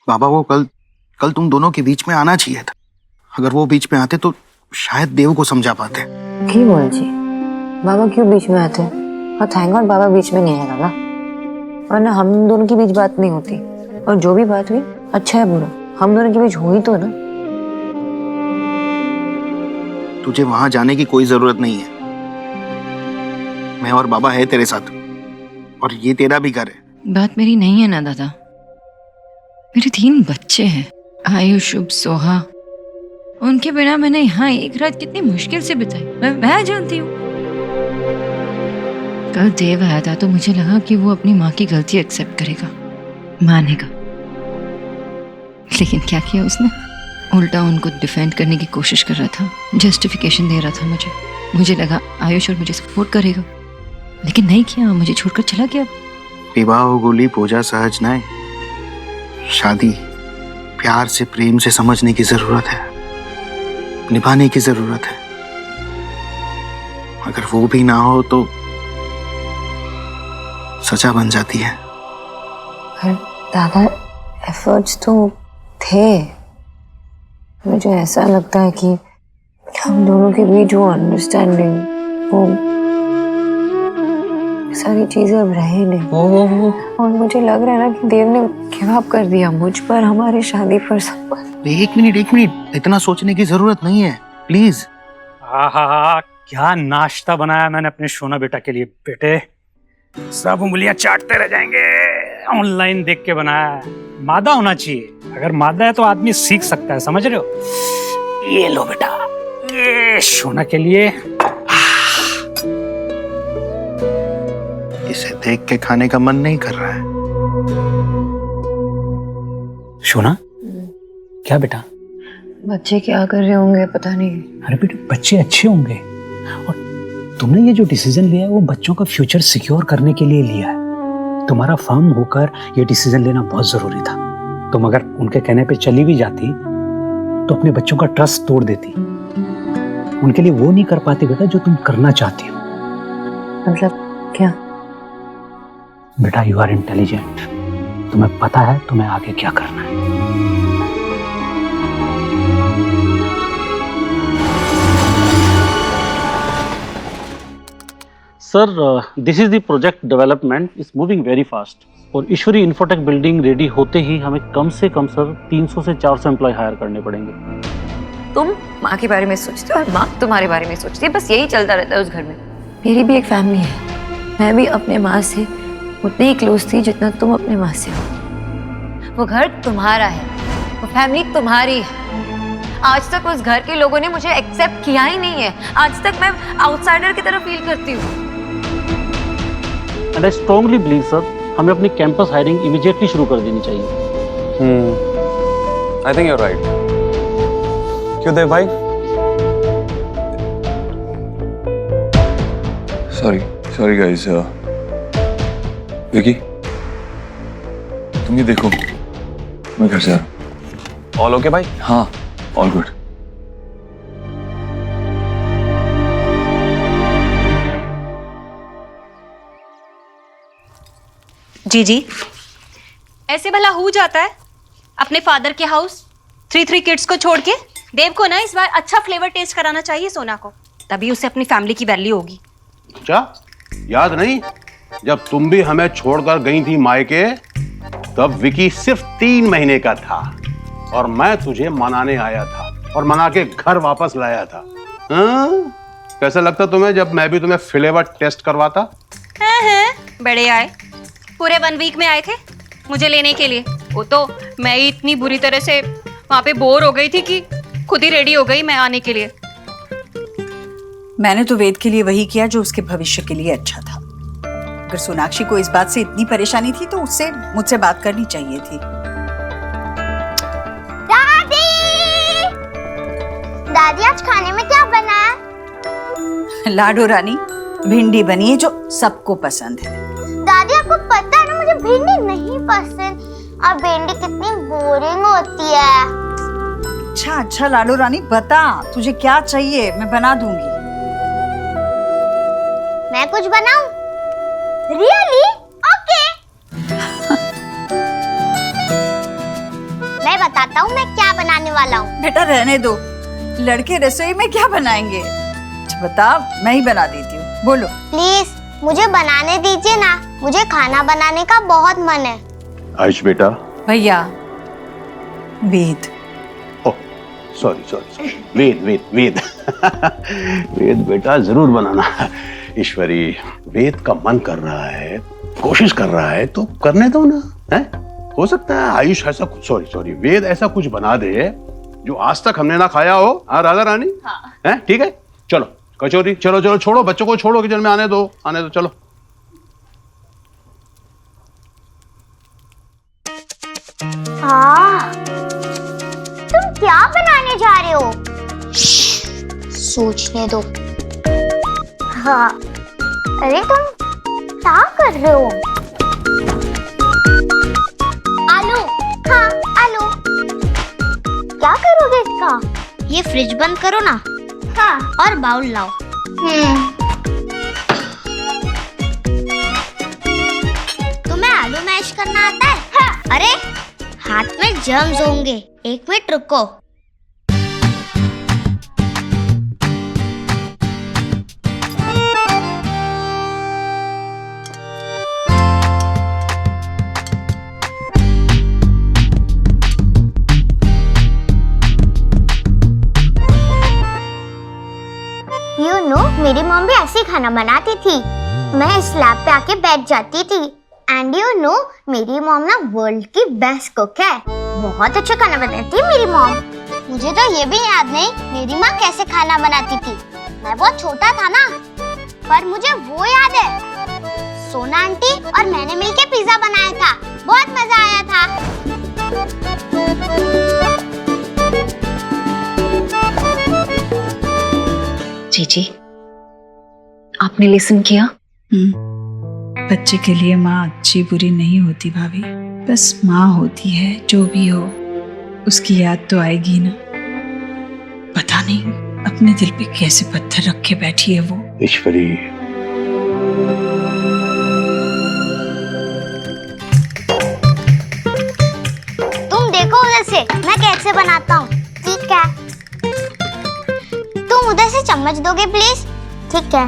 बाबा को कल कल तुम दोनों के बीच में आना चाहिए था। अगर वो बीच में आते तो शायद देव को समझा पाते। क्यों बोल जी, बाबा क्यों बीच में आते? और थैंक गॉड बाबा बीच में नहीं आएगा ना, वरना हम दोनों के बीच बात नहीं होती। और जो भी बात हुई, अच्छा है बुरा, हम दोनों के बीच हुई तो ना। तुझे वहां जाने की कोई जरूरत नहीं है। मैं और बाबा है तेरे साथ, और ये तेरा भी घर है। बात मेरी नहीं है ना दादा, मेरे 3 बच्चे हैं, आयुष, शुभ, सोहा। उनके बिना मैंने यहाँ एक रात कितनी मुश्किल से बिताई, मैं जानती हूँ। कल देव आया था तो मुझे लगा कि वो अपनी माँ की गलती एक्सेप्ट करेगा, मानेगा, लेकिन क्या किया उसने? उल्टा उनको डिफेंड करने की कोशिश कर रहा था, जस्टिफिकेशन दे रहा था मुझे लगा आयुष और मुझे सपोर्ट करेगा, लेकिन नहीं किया, मुझे छोड़कर चला गया। विवाह गोली पूजा सहज नाय, शादी प्यार से, प्रेम से समझने की जरूरत है, निभाने की जरूरत है। अगर वो भी ना हो तो सजा बन जाती है। पर दादा एफर्ट्स तो थे। मुझे ऐसा लगता है कि हम दोनों के बीच वो अंडरस्टैंडिंग, वो सारी चीजें अब रहे नहीं। और मुझे लग रहा है ना कि देव ने गिव अप कर दिया मुझ पर, हमारी शादी पर, सब पर। एक मिनट, इतना सोचने की जरूरत नहीं है, प्लीज। आहा, क्या नाश्ता बनाया मैंने अपने सोना बेटा के लिए। बेटे सब उंगलियां चाटते रह जाएंगे, ऑनलाइन देख के बनाया है। मादा होना चाहिए, अगर मादा है तो आदमी सीख सकता है, समझ रहे हो। ये लो बेटा, ये सोना के लिए। इसे देख के खाने का मन नहीं कर रहा है। सोना, क्या बेटा? बच्चे क्या कर रहे होंगे पता नहीं। अरे बेटा, बच्चे अच्छे होंगे, और तुमने ये जो डिसीजन लिया है वो बच्चों का फ्यूचर सिक्योर करने के लिए लिया है। तुम्हारा फर्म होकर ये डिसीजन लेना बहुत जरूरी था। तुम अगर उनके कहने पे चली भी जाती तो अपने बच्चों का ट्रस्ट तोड़ देती, उनके लिए वो नहीं कर पाती बेटा जो तुम करना चाहती हो। मतलब क्या? बेटा, यू आर इंटेलिजेंट, तुम्हें पता है तुम्हें आगे क्या करना है। Sir, this is the project development is moving very fast, और ईश्वरी इंफोटेक बिल्डिंग रेडी होते ही हमें कम से कम सर 300 से 400 एम्प्लॉय हायर करने पड़ेंगे। तुम माँ के बारे में सोचते हो और माँ तुम्हारे बारे में सोचती है, बस यही चलता रहता है उस घर में। मेरी भी एक फैमिली है, मैं भी अपने माँ से उतनी ही क्लोज थी जितना तुम अपने माँ से हो। वो घर तुम्हारा है, वो फैमिली तुम्हारी है। आज तक उस घर के लोगों ने मुझे एक्सेप्ट किया ही नहीं है। आज तक मैं आउटसाइडर की तरह फील करती हूँ। And I strongly believe sir, हमें अपनी कैंपस हायरिंग इमीडिएटली शुरू कर देनी चाहिए। I think you are right. क्यों देव भाई? Sorry guys. विकी, तुम ये देखो, मैं घर से आ रहा हूँ। ऑल ओके भाई? हाँ, ऑल गुड। जी ऐसे भला हो जाता है अपने फादर के हाउस 3 किड्स को छोड़ के? देव को ना इस बार अच्छा फ्लेवर टेस्ट कराना चाहिए सोना को, तभी उसे अपनी फैमिली की वैल्यू होगी। क्या याद नहीं, जब तुम भी हमें छोड़कर गई थी मायके, तब विकी सिर्फ 3 महीने का था और मैं तुझे मनाने आया था और मना के घर वापस लाया था। कैसा लगता तुम्हें जब मैं भी तुम्हें फ्लेवर टेस्ट करवाता? हैं बड़े आए, पूरे 1 वीक में आए थे मुझे लेने के लिए। वो तो मैं ही इतनी बुरी तरह से वहां पे बोर हो गई थी कि खुद ही रेडी हो गई मैं आने के लिए। मैंने तो वेद के लिए वही किया जो उसके भविष्य के लिए अच्छा था। अगर सोनाक्षी को इस बात से इतनी परेशानी थी तो उससे मुझसे बात करनी चाहिए थी। दादी आज खाने में क्या बना है? लाडो रानी, भिंडी बनी है जो सबको पसंद है। दादी आपको पता है ना मुझे भिंडी नहीं पसंद, और भिंडी कितनी बोरिंग होती है। अच्छा लाडो रानी, बता तुझे क्या चाहिए, मैं बना दूंगी। मैं कुछ बनाऊं? रियली? ओके। बताता हूँ मैं क्या बनाने वाला हूँ। बेटा रहने दो, लड़के रसोई में क्या बनाएंगे? अच्छा बता, मैं ही बना देती हूँ, बोलो। प्लीज मुझे बनाने दीजिए ना, मुझे खाना बनाने का बहुत मन है। आयुष बेटा। भैया, वेद। सॉरी वेद वेद वेद वेद बेटा जरूर बनाना। ईश्वरी, वेद का मन कर रहा है, कोशिश कर रहा है तो करने दो ना, है? हो सकता है आयुष ऐसा कुछ सॉरी वेद ऐसा कुछ बना दे जो आज तक हमने ना खाया हो। हाँ राधा रानी, है ठीक है। चलो कचौरी, चलो छोड़ो, बच्चों को छोड़ो किचन में, आने दो चलो। तुम क्या बनाने जा रहे हो? सोचने दो। हाँ, अरे तुम क्या कर रहे हो? आलू, हाँ आलू। क्या करोगे इसका? ये फ्रिज बंद करो ना। हाँ, और बाउल लाओ। तुम्हें आलू मैश करना आता है? हाँ। अरे हाथ में जर्म्स होंगे, एक मिनट रुको। मेरी मॉम भी ऐसे खाना बनाती थी। मैं इस लैब पे आके बैठ जाती थी। एंड मेरी मॉम ना वर्ल्ड की बेस्ट कुक है। बहुत अच्छा खाना बनाती है मेरी मॉम। मुझे तो ये भी याद नहीं मेरी माँ कैसे खाना बनाती थी। मैं बहुत छोटा था ना, पर मुझे वो याद है, सोना आंटी और मैंने मिलके पिज्जा बनाया था, बहुत मजा आया था। जीजी, आपने लिसन किया? बच्चे के लिए माँ अच्छी बुरी नहीं होती भाभी, बस माँ होती है। जो भी हो उसकी याद तो आएगी ना। पता नहीं अपने दिल पे कैसे पत्थर रख के बैठी है वो। ईश्वरी, तुम देखो उधर से मैं कैसे बनाता हूँ। ठीक है, तुम उधर से चम्मच दोगे प्लीज? ठीक है।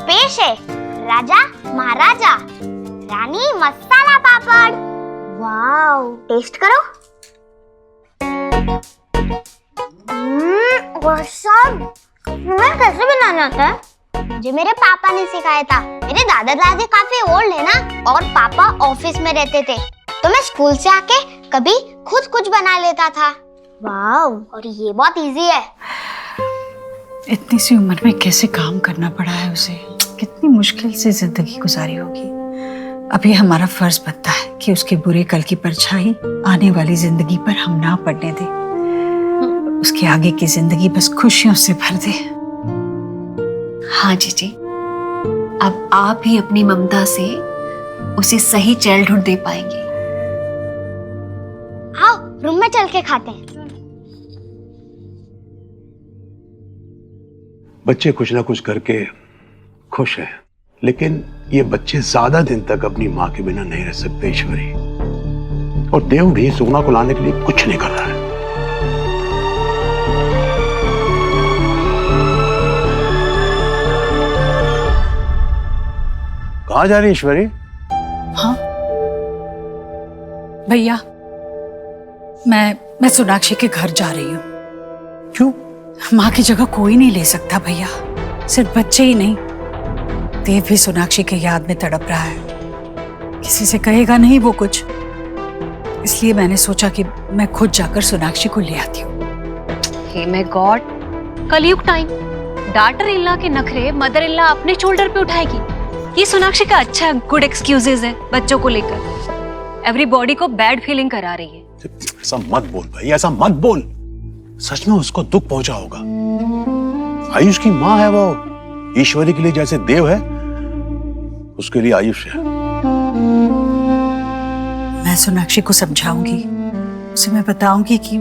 पेश है राजा महाराजा रानी मसाला पापड़। वाओ, टेस्ट करो। तुम्हें कैसे बनाना आता है? मुझे मेरे पापा ने सिखाया था। मेरे दादा दादी काफी ओल्ड है ना, और पापा ऑफिस में रहते थे, तो मैं स्कूल से आके कभी खुद कुछ बना लेता था। वाओ, और ये बहुत इजी है। इतनी सी उम्र में कैसे काम करना पड़ा है उसे, कितनी मुश्किल से जिंदगी गुजारी होगी। अभी हमारा फर्ज बनता है कि उसके बुरे कल की परछाई आने वाली जिंदगी पर हम ना पड़ने दें। उसके आगे की जिंदगी बस खुशियों से भर दे। हाँ जीजी, अब आप ही अपनी ममता से उसे सही चाइल्डहुड दे पाएंगे। आओ रूम में चल के खाते हैं। बच्चे कुछ ना कुछ करके खुश हैं, लेकिन ये बच्चे ज्यादा दिन तक अपनी माँ के बिना नहीं रह सकते ईश्वरी। और देव भी सोना को लाने के लिए कुछ नहीं कर रहा है। कहाँ जा रही है ईश्वरी? हाँ भैया, मैं सोनाक्षी के घर जा रही हूँ। क्यों? माँ की जगह कोई नहीं ले सकता भैया। सिर्फ बच्चे ही नहीं, देव भी सोनाक्षी के याद में तड़प रहा है। किसी से कहेगा नहीं वो कुछ, इसलिए मैंने सोचा कि मैं खुद जाकर सोनाक्षी को ले आती हूँ। हे माय गॉड, कलयुग टाइम। डॉटर इल्ला के नखरे मदर इल्ला अपने शोल्डर पे उठाएगी। ये सोनाक्षी का अच्छा गुड एक्सक्यूजेस है बच्चों को लेकर। एवरीबॉडी को बैड फीलिंग करा रही है। ऐसा मत बोल भाई, ऐसा मत बोल। सच में उसको दुख पहुंचा होगा। आयुष की माँ है वो। ईश्वरी के लिए जैसे देव है, उसके लिए आयुष है। मैं सोनाक्षी को समझाऊंगी, उसे मैं बताऊंगी कि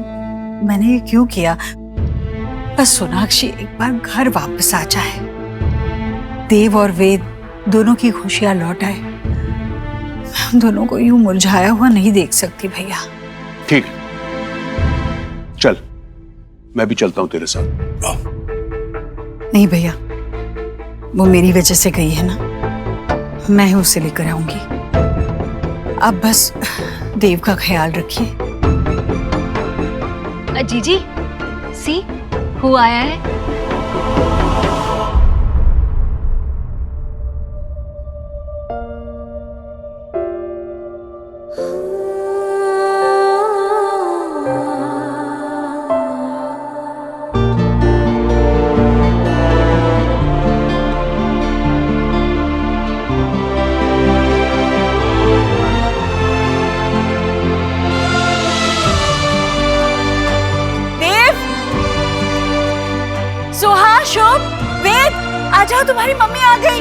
मैंने ये क्यों किया। बस सोनाक्षी एक बार घर वापस आ जाए, देव और वेद दोनों की खुशियां लौट आए। मैं उन दोनों को यूं मुरझाया हुआ नहीं देख सकती भैया। ठीक, चल मैं भी चलता हूं तेरे साथ। नहीं भैया, वो मेरी वजह से गई है ना, मैं ही उसे लेकर आऊंगी। अब बस देव का ख्याल रखिए। जीजी सी हु आया है। सोहा, शोभ, वेद, आ जाओ, तुम्हारी मम्मी आ गई।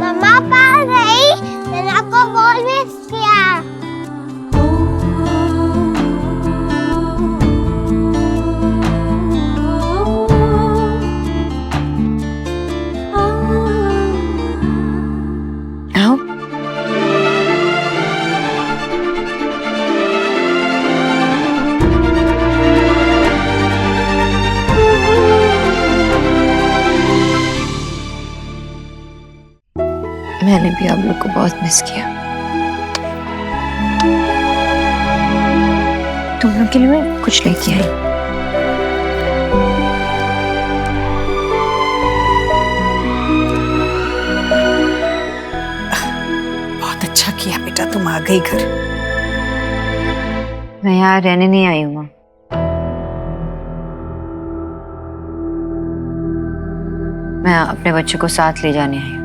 मम्मा आ गई, मैंने आपको बॉल मिस किया। आओ। मैंने भी आप लोग को बहुत मिस किया। तुम लोग के लिए मैं कुछ लेके आई। बहुत अच्छा किया बेटा, तुम आ गई घर। मैं यहाँ रहने नहीं आई हूँ माँ। मैं अपने बच्चे को साथ ले जाने आई हूँ।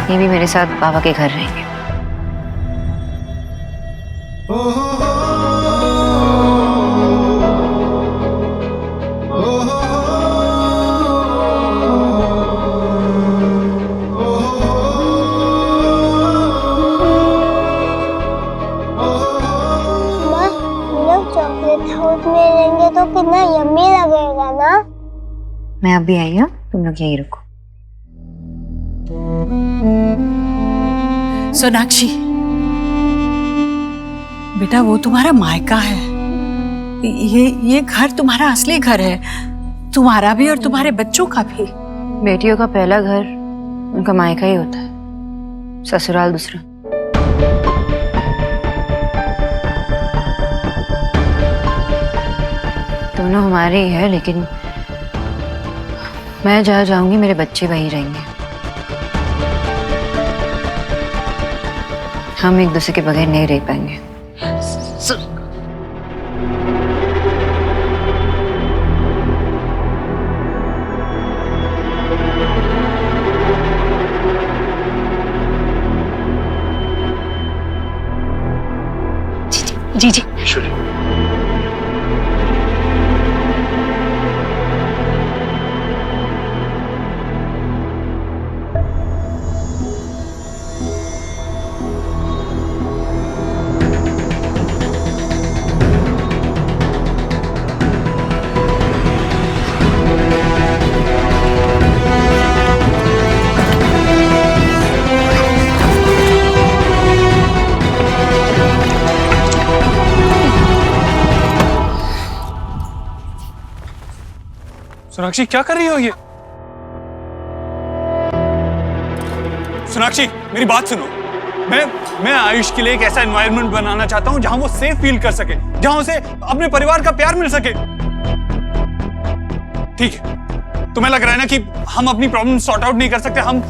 ये भी मेरे साथ बाबा के घर रहेंगे। चॉकलेट हाउस में रहेंगे तो कितना यम्मी लगेगा ना। मैं अभी आई हूँ, तुम लोग यहीं रुको। सोनाक्षी बेटा, वो तुम्हारा मायका है। ये घर तुम्हारा असली घर है, तुम्हारा भी और तुम्हारे बच्चों का भी। बेटियों का पहला घर उनका मायका ही होता है, ससुराल दूसरा। दोनों हमारे ही है, लेकिन मैं जहाँ जाऊंगी मेरे बच्चे वहीं रहेंगे। हम एक दूसरे के बगैर नहीं रह पाएंगे। जी जी सोनाक्षी क्या कर रही हो ये? सोनाक्षी मेरी बात सुनो। मैं आयुष के लिए एक ऐसा एनवायरनमेंट बनाना चाहता हूं जहां वो सेफ फील कर सके, जहां उसे अपने परिवार का प्यार मिल सके। ठीक है, तुम्हें लग रहा है ना कि हम अपनी प्रॉब्लम सॉर्ट आउट नहीं कर सकते, हम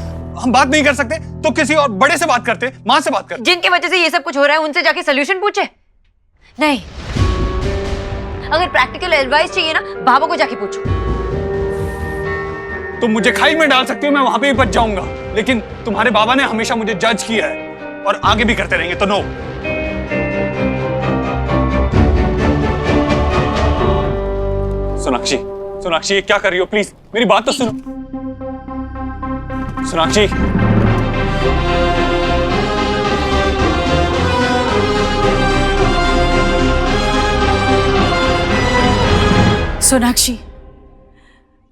बात नहीं कर सकते, तो किसी और बड़े से बात करते, माँ से बात करते। जिनकी वजह से ये सब कुछ हो रहा है उनसे जाके सोल्यूशन पूछे? नहीं, अगर प्रैक्टिकल एडवाइस चाहिए ना, बाबा को जाके पूछो। तुम मुझे खाई में डाल सकती हो, मैं वहां पे भी बच जाऊंगा, लेकिन तुम्हारे बाबा ने हमेशा मुझे जज किया है और आगे भी करते रहेंगे। तो नो। सोनाक्षी, सोनाक्षी ये क्या कर रही हो? प्लीज मेरी बात तो सुनो। सोनाक्षी, सोनाक्षी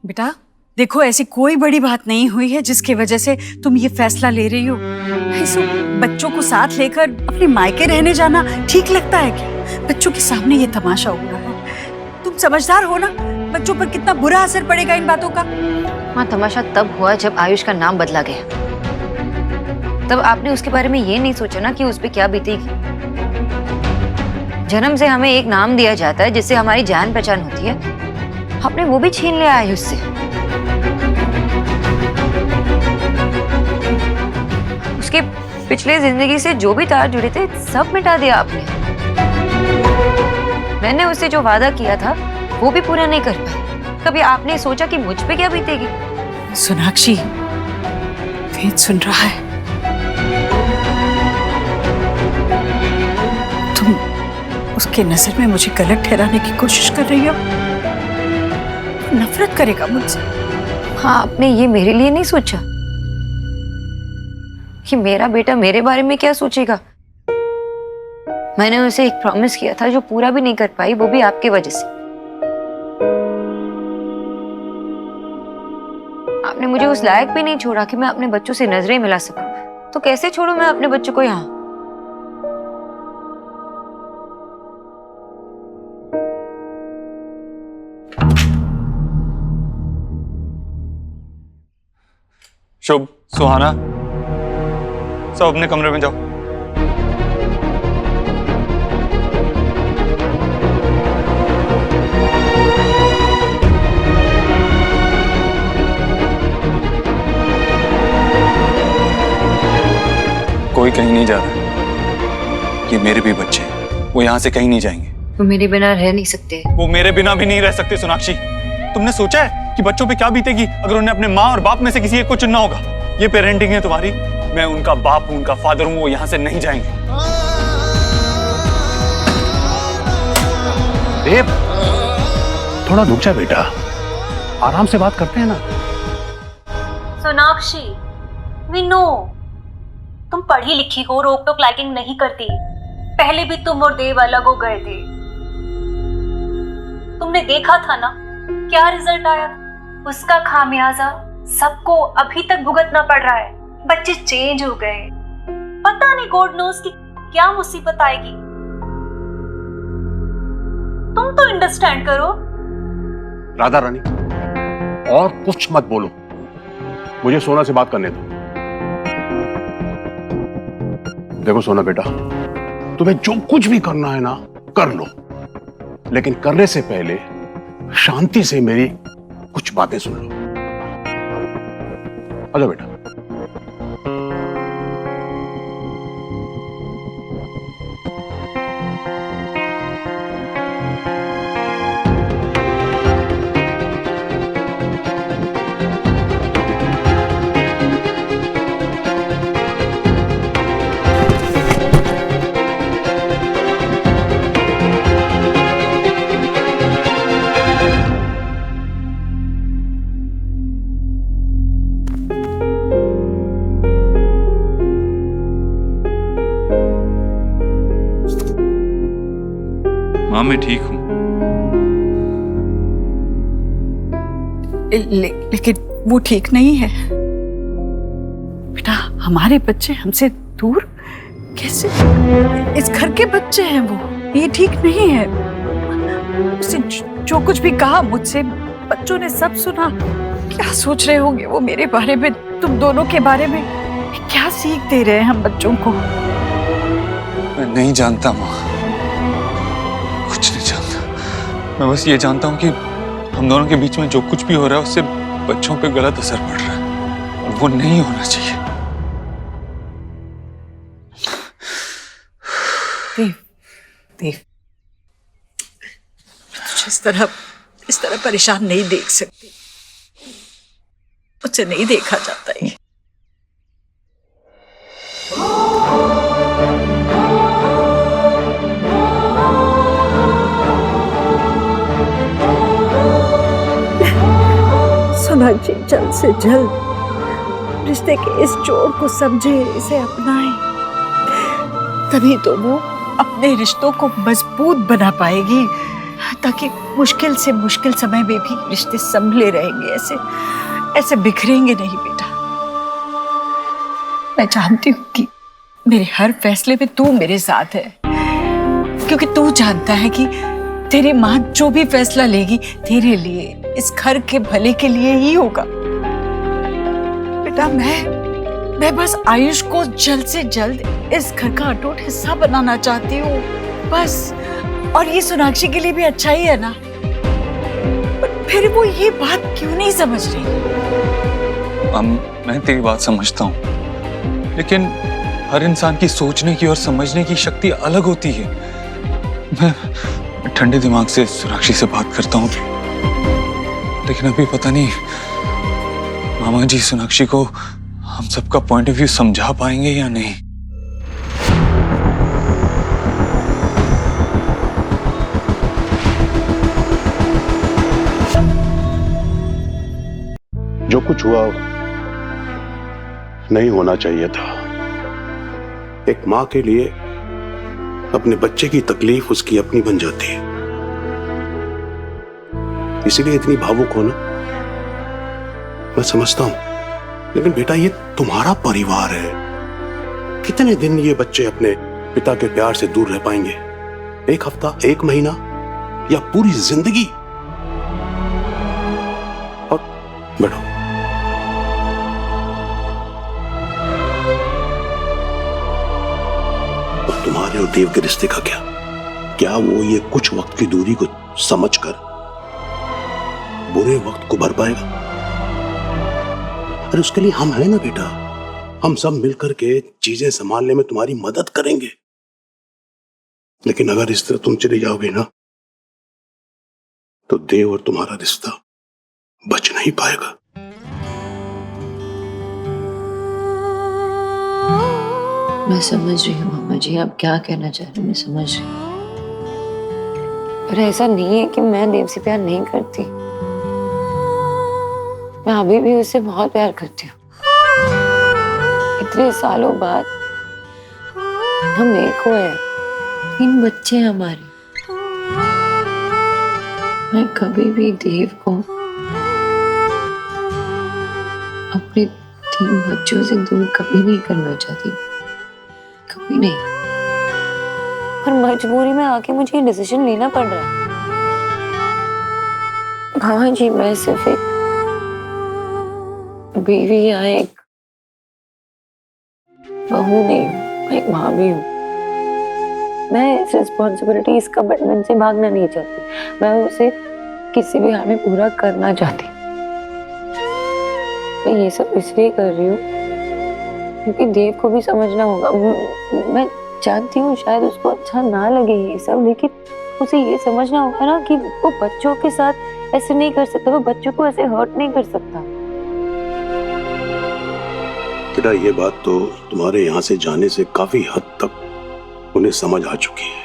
बेटा देखो, ऐसी कोई बड़ी बात नहीं हुई है जिसकी वजह से तुम ये फैसला ले रही हो। ऐसे बच्चों को साथ लेकर अपने मायके रहने जाना ठीक लगता है क्या? बच्चों के सामने ये तमाशा हो रहा है। तुम समझदार हो ना, बच्चों पर कितना बुरा असर पड़ेगा इन बातों का। माँ, तमाशा तब हुआ जब आयुष का नाम बदला गया। तब आपने उसके बारे में ये नहीं सोचा ना कि उस पर क्या बीतेगी। जन्म से हमें एक नाम दिया जाता है जिससे हमारी जान पहचान होती है, आपने वो भी छीन लिया आयुष से। उसके पिछले जिंदगी से जो भी तार जुड़े थे सब मिटा दिया आपने। मैंने उससे जो वादा किया था वो भी पूरा नहीं कर पाई। कभी आपने सोचा कि मुझ पे क्या बीतेगी? सोनाक्षी, वेद सुन रहा है। तुम उसके नजर में मुझे गलत ठहराने की कोशिश कर रही हो। नफरत करेगा मुझसे। हाँ, आपने ये मेरे लिए नहीं सोचा कि मेरा बेटा मेरे बारे में क्या सोचेगा। मैंने उसे एक प्रॉमिस किया था जो पूरा भी नहीं कर पाई, वो भी आपकी वजह से। आपने मुझे उस लायक भी नहीं छोड़ा कि मैं अपने बच्चों से नजरें मिला सकूं। तो कैसे छोड़ूं मैं अपने बच्चों को यहाँ? शुभ, सुहाना, सब अपने कमरे में जाओ। कोई कहीं नहीं जा रहा। ये मेरे भी बच्चे हैं, वो यहाँ से कहीं नहीं जाएंगे। वो मेरे बिना रह नहीं सकते। वो मेरे बिना भी नहीं रह सकते। सोनाक्षी, तुमने सोचा है कि बच्चों पे क्या बीतेगी अगर उन्हें अपने माँ और बाप में से किसी एक को चुनना होगा? ये पेरेंटिंग है तुम्हारी, मैं उनका बाप हूं, उनका फादर हूं, वो यहाँ से नहीं जाएंगे। देव, थोड़ा रुक जा बेटा, आराम से बात करते हैं ना। सोनाक्षी, वी नो तुम पढ़ी लिखी हो, रोक टोक लाइकिंग नहीं करती। पहले भी तुम और देव अलग हो गए थे। तुमने देखा था ना क्या रिजल्ट आया था। उसका खामियाजा सबको अभी तक भुगतना पड़ रहा है। बच्चे चेंज हो गए, पता नहीं गॉड नोस की क्या मुसीबत आएगी। तुम तो अंडरस्टैंड करो। राधा रानी, और कुछ मत बोलो, मुझे सोना से बात करने दो। देखो सोना बेटा, तुम्हें जो कुछ भी करना है ना कर लो, लेकिन करने से पहले शांति से मेरी कुछ बातें सुन लो। आजा बेटा। माँ, मैं ठीक हूं। लेकिन वो ठीक नहीं है बेटा। हमारे बच्चे हमसे दूर कैसे? इस घर के बच्चे हैं वो, ये ठीक नहीं है। उसे जो कुछ भी कहा मुझसे, बच्चों ने सब सुना। क्या सोच रहे होंगे वो मेरे बारे में, तुम दोनों के बारे में? क्या सीख दे रहे हैं हम बच्चों को? मैं नहीं जानता माँ, कुछ नहीं जानता। मैं बस ये जानता हूँ कि हम दोनों के बीच में जो कुछ भी हो रहा है उससे बच्चों पे गलत असर पड़ रहा है, और वो नहीं होना चाहिए। देव, देव, तुझे इस तरह परेशान नहीं देख सकती। मुझसे नहीं देखा जाता है। सोनाक्षी जल्द से जल्द रिश्ते के इस जोड़ को समझे, इसे अपनाए, तभी तो वो अपने रिश्तों को मजबूत बना पाएगी, ताकि मुश्किल से मुश्किल समय में भी रिश्ते संभले रहेंगे, ऐसे बिखरेंगे नहीं बेटा। मैं जानती हूँ कि मेरे हर फैसले में तू मेरे साथ है, क्योंकि तू जानता है कि तेरी माँ जो भी फैसला लेगी तेरे लिए, इस घर के भले के लिए ही होगा। बेटा मैं बस आयुष को जल्द से जल्द इस घर का अटूट हिस्सा बनाना चाहती हूँ, बस। और ये सोनाक्षी के लिए भी अच्छा ही है ना। पर फिर वो ये बात क्यों नहीं समझ रही? मैं तेरी बात समझता हूँ, लेकिन हर इंसान की सोचने की और समझने की शक्ति अलग होती है। मैं ठंडे दिमाग से सोनाक्षी से बात करता हूँ, लेकिन अभी पता नहीं मामा जी सोनाक्षी को हम सबका पॉइंट ऑफ व्यू समझा पाएंगे या नहीं। जो कुछ हुआ नहीं होना चाहिए था। एक मां के लिए अपने बच्चे की तकलीफ उसकी अपनी बन जाती है, इसीलिए इतनी भावुक होना मैं समझता हूं। लेकिन बेटा, ये तुम्हारा परिवार है। कितने दिन ये बच्चे अपने पिता के प्यार से दूर रह पाएंगे? एक हफ्ता, एक महीना, या पूरी जिंदगी? और बैठो। तुम्हारे और देव के रिश्ते का क्या वो ये कुछ वक्त की दूरी को समझकर बुरे वक्त को भर पाएगा? अरे उसके लिए हम हैं ना बेटा। हम सब मिलकर के चीजें संभालने में तुम्हारी मदद करेंगे। लेकिन अगर इस तरह तुम चले जाओगे ना, तो देव और तुम्हारा रिश्ता बच नहीं पाएगा। मैं समझ रही हूँ मामा जी, आप क्या कहना चाह रहे हैं, मैं समझ रही हूँ। पर ऐसा नहीं है कि मैं देव से प्यार नहीं करती। मैं अभी भी उससे बहुत प्यार करती हूँ। इतने सालों बाद हम एक हुए हैं, 3 बच्चे हैं हमारे। मैं कभी भी देव को अपने 3 बच्चों से दूर कभी नहीं करना चाहती, कभी नहीं। पर मजबूरी में आके मुझे ये डिसीजन लेना पड़ रहा है। हाँ जी, मैं सिर्फ एक बीवी या एक बहू नहीं, मैं एक माँ भी हूँ। मैं इस रिस्पॉन्सिबिलिटी, इस कमिटमेंट से भागना नहीं चाहती। मैं उसे किसी भी हाल में पूरा करना चाहती। मैं ये सब इसलिए कर रही हूँ क्योंकि देव को भी समझना होगा। मैं जानती हूँ शायद उसको अच्छा ना लगे ये सब, लेकिन उसे ये समझना होगा ना कि वो बच्चों के साथ ऐसे नहीं कर सकता, वो बच्चों को ऐसे हर्ट नहीं कर सकता। बेटा, ये बात तो तुम्हारे यहाँ से जाने से काफी हद तक उन्हें समझ आ चुकी है।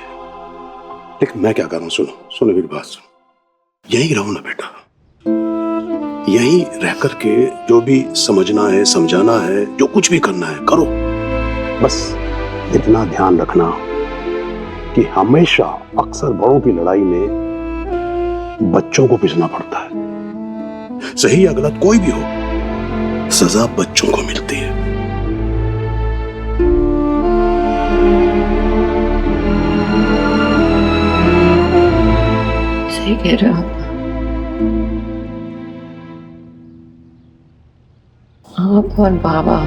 लेकिन मैं क्या करूँ? सुनो मेरी बात सुनो। यहीं रहो ना बेटा, यहीं रह करके जो भी समझना है, समझाना है, जो कुछ भी करना है करो। बस इतना ध्यान रखना कि हमेशा अक्सर बड़ों की लड़ाई में बच्चों को पिसना पड़ता है। सही या गलत कोई भी हो, सजा बच्चों को मिलती है। सही कह रहे हो आप और बाबा।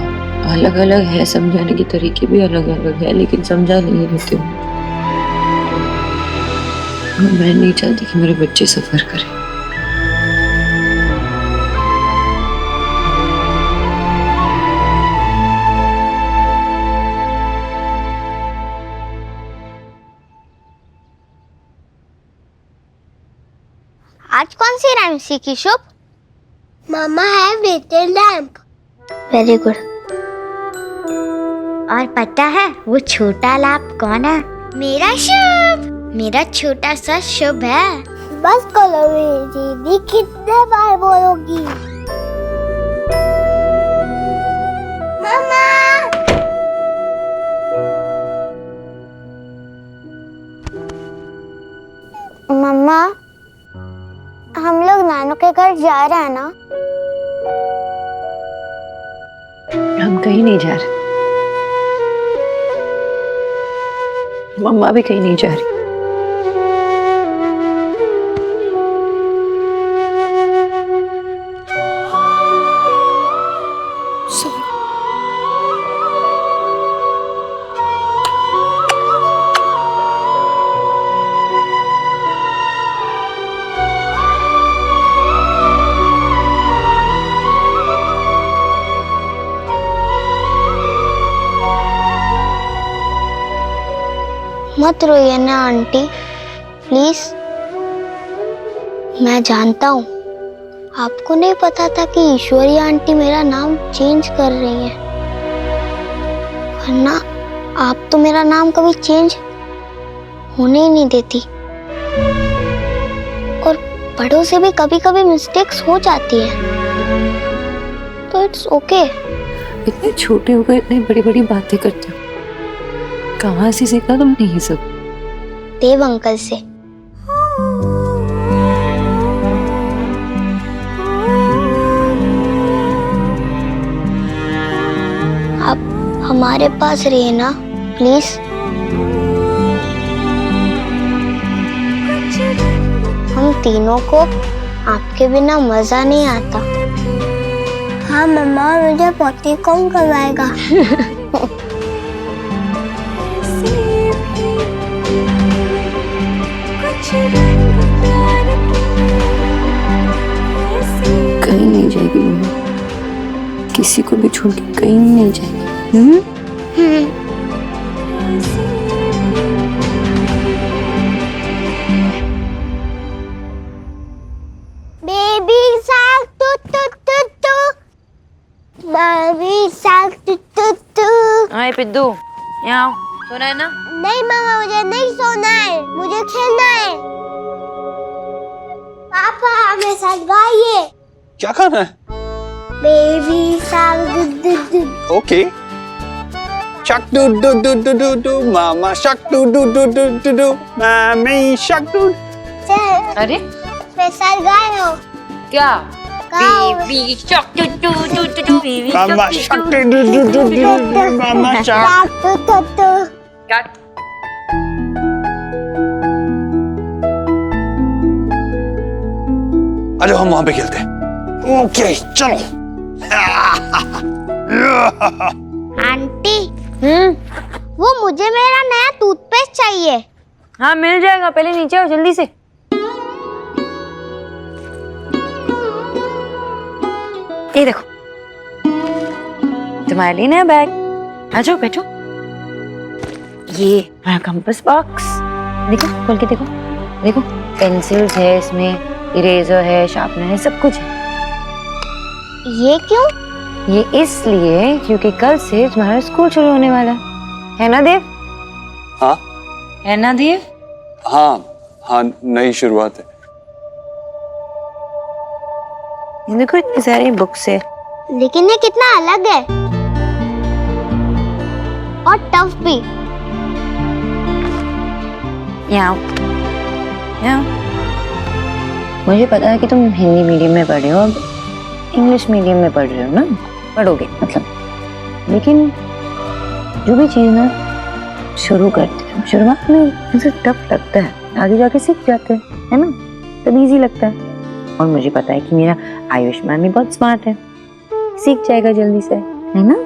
अलग अलग है, समझाने के तरीके भी अलग अलग है, लेकिन समझा नहीं लेते हूँ। मैं नहीं चाहती कि मेरे बच्चे सफर करें। आज कौन सी राइम सीखी शुभ? मामा है बेटे लैंप। Very good. और पता है वो छोटा लैंप कौन है? मेरा शुभ, मेरा छोटा सा शुभ है। बस करो दीदी, कितने बार बोलोगी? जा रहा है ना? हम कहीं नहीं जा रहे, मम्मा भी कहीं नहीं जा रही। मत रोइए ना आंटी, प्लीज। मैं जानता हूँ आपको नहीं पता था कि ईश्वरी आंटी मेरा नाम चेंज कर रही है, वरना आप तो मेरा नाम कभी चेंज होने ही नहीं देती। और बड़ों से भी कभी कभी मिस्टेक्स हो जाती है, तो इट्स ओके। इतने छोटे होकर इतनी बड़ी बड़ी बातें करते हो, कहाँ से सीखा तुमने ये सब? देव अंकल से। आप हमारे पास रहिए ना प्लीज। हम तीनों को आपके बिना मजा नहीं आता। हाँ मम्मा, मुझे पोती कौन करवाएगा? कहीं नहीं जाएगी मम्मा, किसी को भी छोड़ के कहीं नहीं जाएगी। Baby shark too too too too, baby shark too too too. Hi Piddu, यहाँ आओ, सोना है ना? नहीं मामा, मुझे नहीं सोना है, मुझे खेलना है। पापा हमें साथ गाइए। क्या खाना है? Baby shark doo doo doo. Okay. Shark doo doo doo doo doo doo, mama shark doo doo doo doo doo doo, mommy shark do. अरे मेरे साथ गाए हो क्या? गाओ। Baby shark too too too too too, baby mama shark doo doo doo doo doo doo, mama shark. Shark too too too. Cut. अरे हम वहां पे खेलते हैं। ओके चलो। आंटी, वो मुझे मेरा नया टूथपेस्ट चाहिए। हाँ मिल जाएगा, पहले नीचे आओ जल्दी से। ये देखो तुम्हारे लिए नया बैग, आ जाओ बैठो। ये हमारा कंपास बॉक्स, देखो खोल के देखो। देखो पेंसिल्स है इसमें, इरेजर है, शार्पनर है, सब कुछ है। ये क्यों? ये इसलिए क्योंकि कल से तुम्हारा स्कूल शुरू होने वाला है ना देव? हाँ है ना देव? हाँ हाँ, नई शुरुआत है। ये देखो इतनी सारी बुक्स है। लेकिन ये कितना अलग है और टफ भी। यहाँ मुझे पता है कि तुम हिंदी मीडियम में पढ़ रहे हो, अब इंग्लिश मीडियम में पढ़ रहे हो ना, पढ़ोगे मतलब, लेकिन जो भी चीज़ ना शुरू करते हैं शुरुआत में मुझे टफ लगता है, आगे जाके सीख जाते हैं, है ना, तब इजी लगता है। और मुझे पता है कि मेरा आयुष्मान भी बहुत स्मार्ट है, सीख जाएगा जल्दी से, है ना?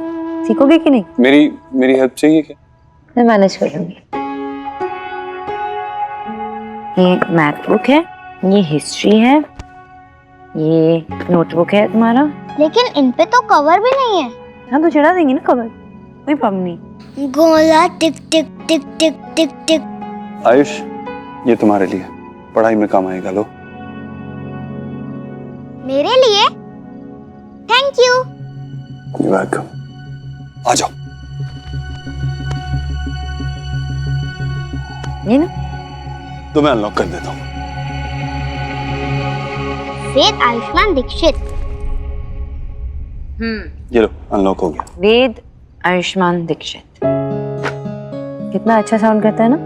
सीखोगे कि नहीं? मेरी हेल्प चाहिए क्या? मैं मैनेज कर लूंगी। ये मैथ बुक है, ये हिस्ट्री है, ये नोटबुक है तुम्हारा। लेकिन इन पे तो कवर भी नहीं है। हाँ तो चढ़ा देंगे ना कवर, कोई प्रॉब्लम नहीं। गोला टिक टिक टिक टिक टिक टिक। आयुष, ये तुम्हारे लिए, पढ़ाई में काम आएगा, लो। मेरे लिए? Thank you. वेलकम। आ जाओ। ये ना तो मैं अनलॉक कर देता हूँ। वेद आयुष्मान दीक्षित। ये लो, अनलॉक हो गया। वेद आयुष्मान दीक्षित, कितना अच्छा साउंड करता है ना?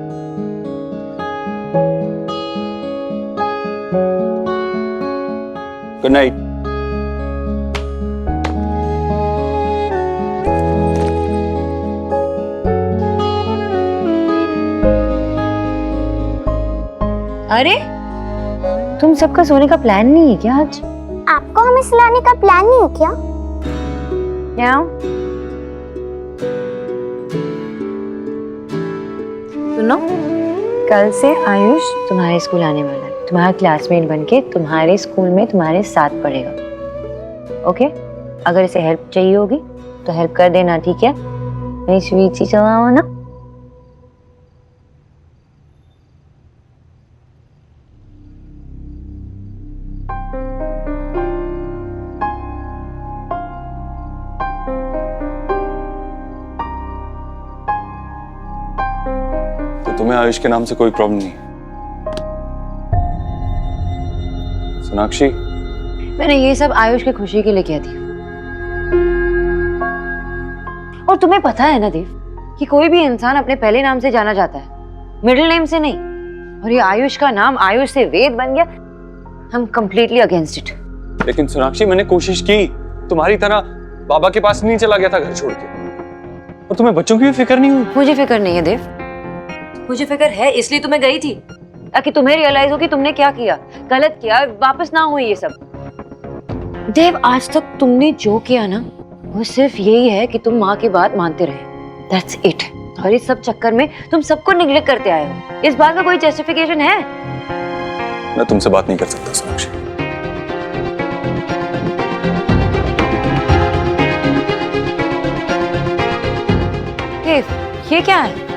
Good night. अरे तुम सबका सोने का प्लान नहीं है क्या आज? आपको हमें सुलाने का प्लान नहीं है क्या? क्या? सुनो, कल से आयुष तुम्हारे स्कूल आने वाला है, तुम्हारा क्लासमेट बनके तुम्हारे स्कूल में तुम्हारे साथ पढ़ेगा। ओके? अगर इसे हेल्प चाहिए होगी तो हेल्प कर देना, ठीक है? मेरी स्वीट सी चलाओ ना। तो तुम्हें आयुष के नाम से कोई प्रॉब्लम नहीं? सोनाक्षी, मैंने ये सब आयुष की खुशी के लिए किया थी। और तुम्हें पता है ना देव कि कोई भी इंसान अपने पहले नाम से जाना जाता है, मिडिल नेम से नहीं। और ये आयुष का नाम आयुष से वेद बन गया। हम कंप्लीटली अगेंस्ट इट। लेकिन सोनाक्षी, मैंने कोशिश की, तुम्हारी तरह बाबा के पास नहीं चला गया था घर छोड़ के। और तुम्हें बच्चों की भी फिक्र नहीं हुई? मुझे फिक्र नहीं है देव, मुझे फिक्र है, इसलिए तुम्हें गई थी ताकि तुम्हें रियलाइज हो कि तुमने क्या किया, गलत किया, वापस ना हो ये सब। देव, आज तक तुमने जो किया ना वो सिर्फ यही है कि तुम माँ की बात मानते रहे। That's it. और इस सब चक्कर में तुम सबको निग्लेक्ट करते आए हो। इस बात का कोई जस्टिफिकेशन है? मैं तुमसे बात नहीं कर सकता सोनाक्षी। देव, ये क्या है?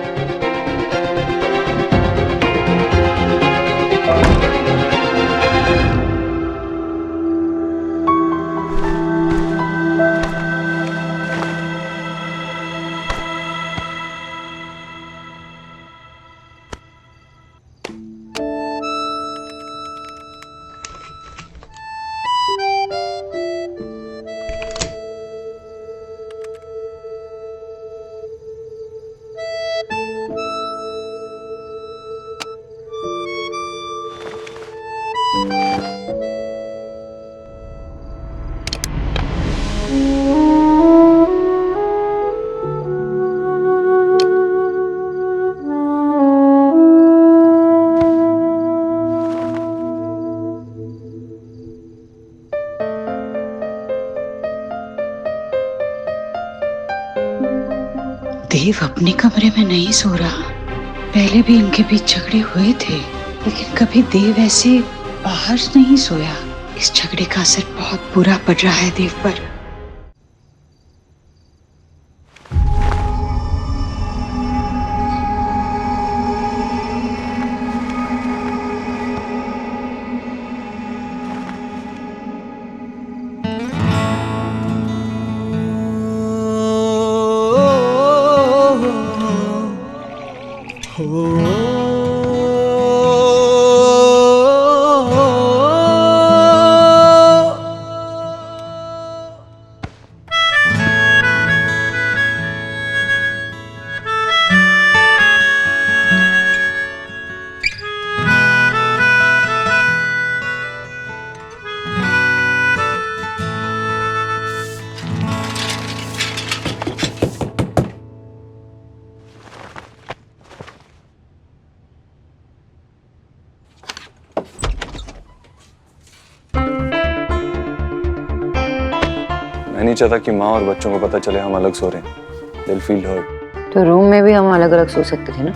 देव अपने कमरे में नहीं सो रहा। पहले भी इनके बीच झगड़े हुए थे, लेकिन कभी देव ऐसे बाहर नहीं सोया। इस झगड़े का असर बहुत बुरा पड़ रहा है देव पर। मैं नहीं चाहता कि माँ और बच्चों को पता चले हम अलग सो रहे हैं। They'll feel hurt। तो रूम में भी हम अलग अलग सो सकते थे ना?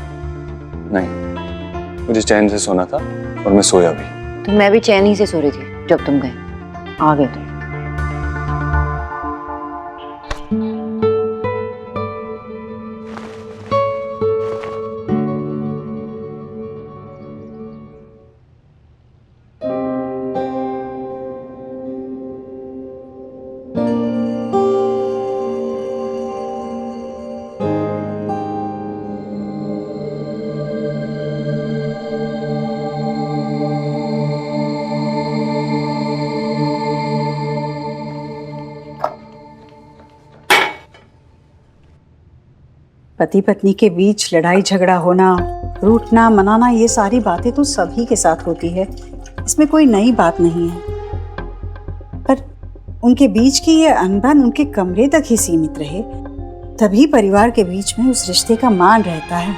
नहीं, मुझे चैन से सोना था और मैं सोया भी। तो मैं भी चैन ही से सो रही थी जब तुम गए। आ गए तुम। पति पत्नी के बीच लड़ाई झगड़ा होना, रूठना मनाना, ये सारी बातें तो सभी के साथ होती है। इसमें कोई नई बात नहीं है। उनके बीच की ये अनबन उनके कमरे तक ही सीमित रहे, तभी परिवार के बीच में उस रिश्ते का मान रहता है।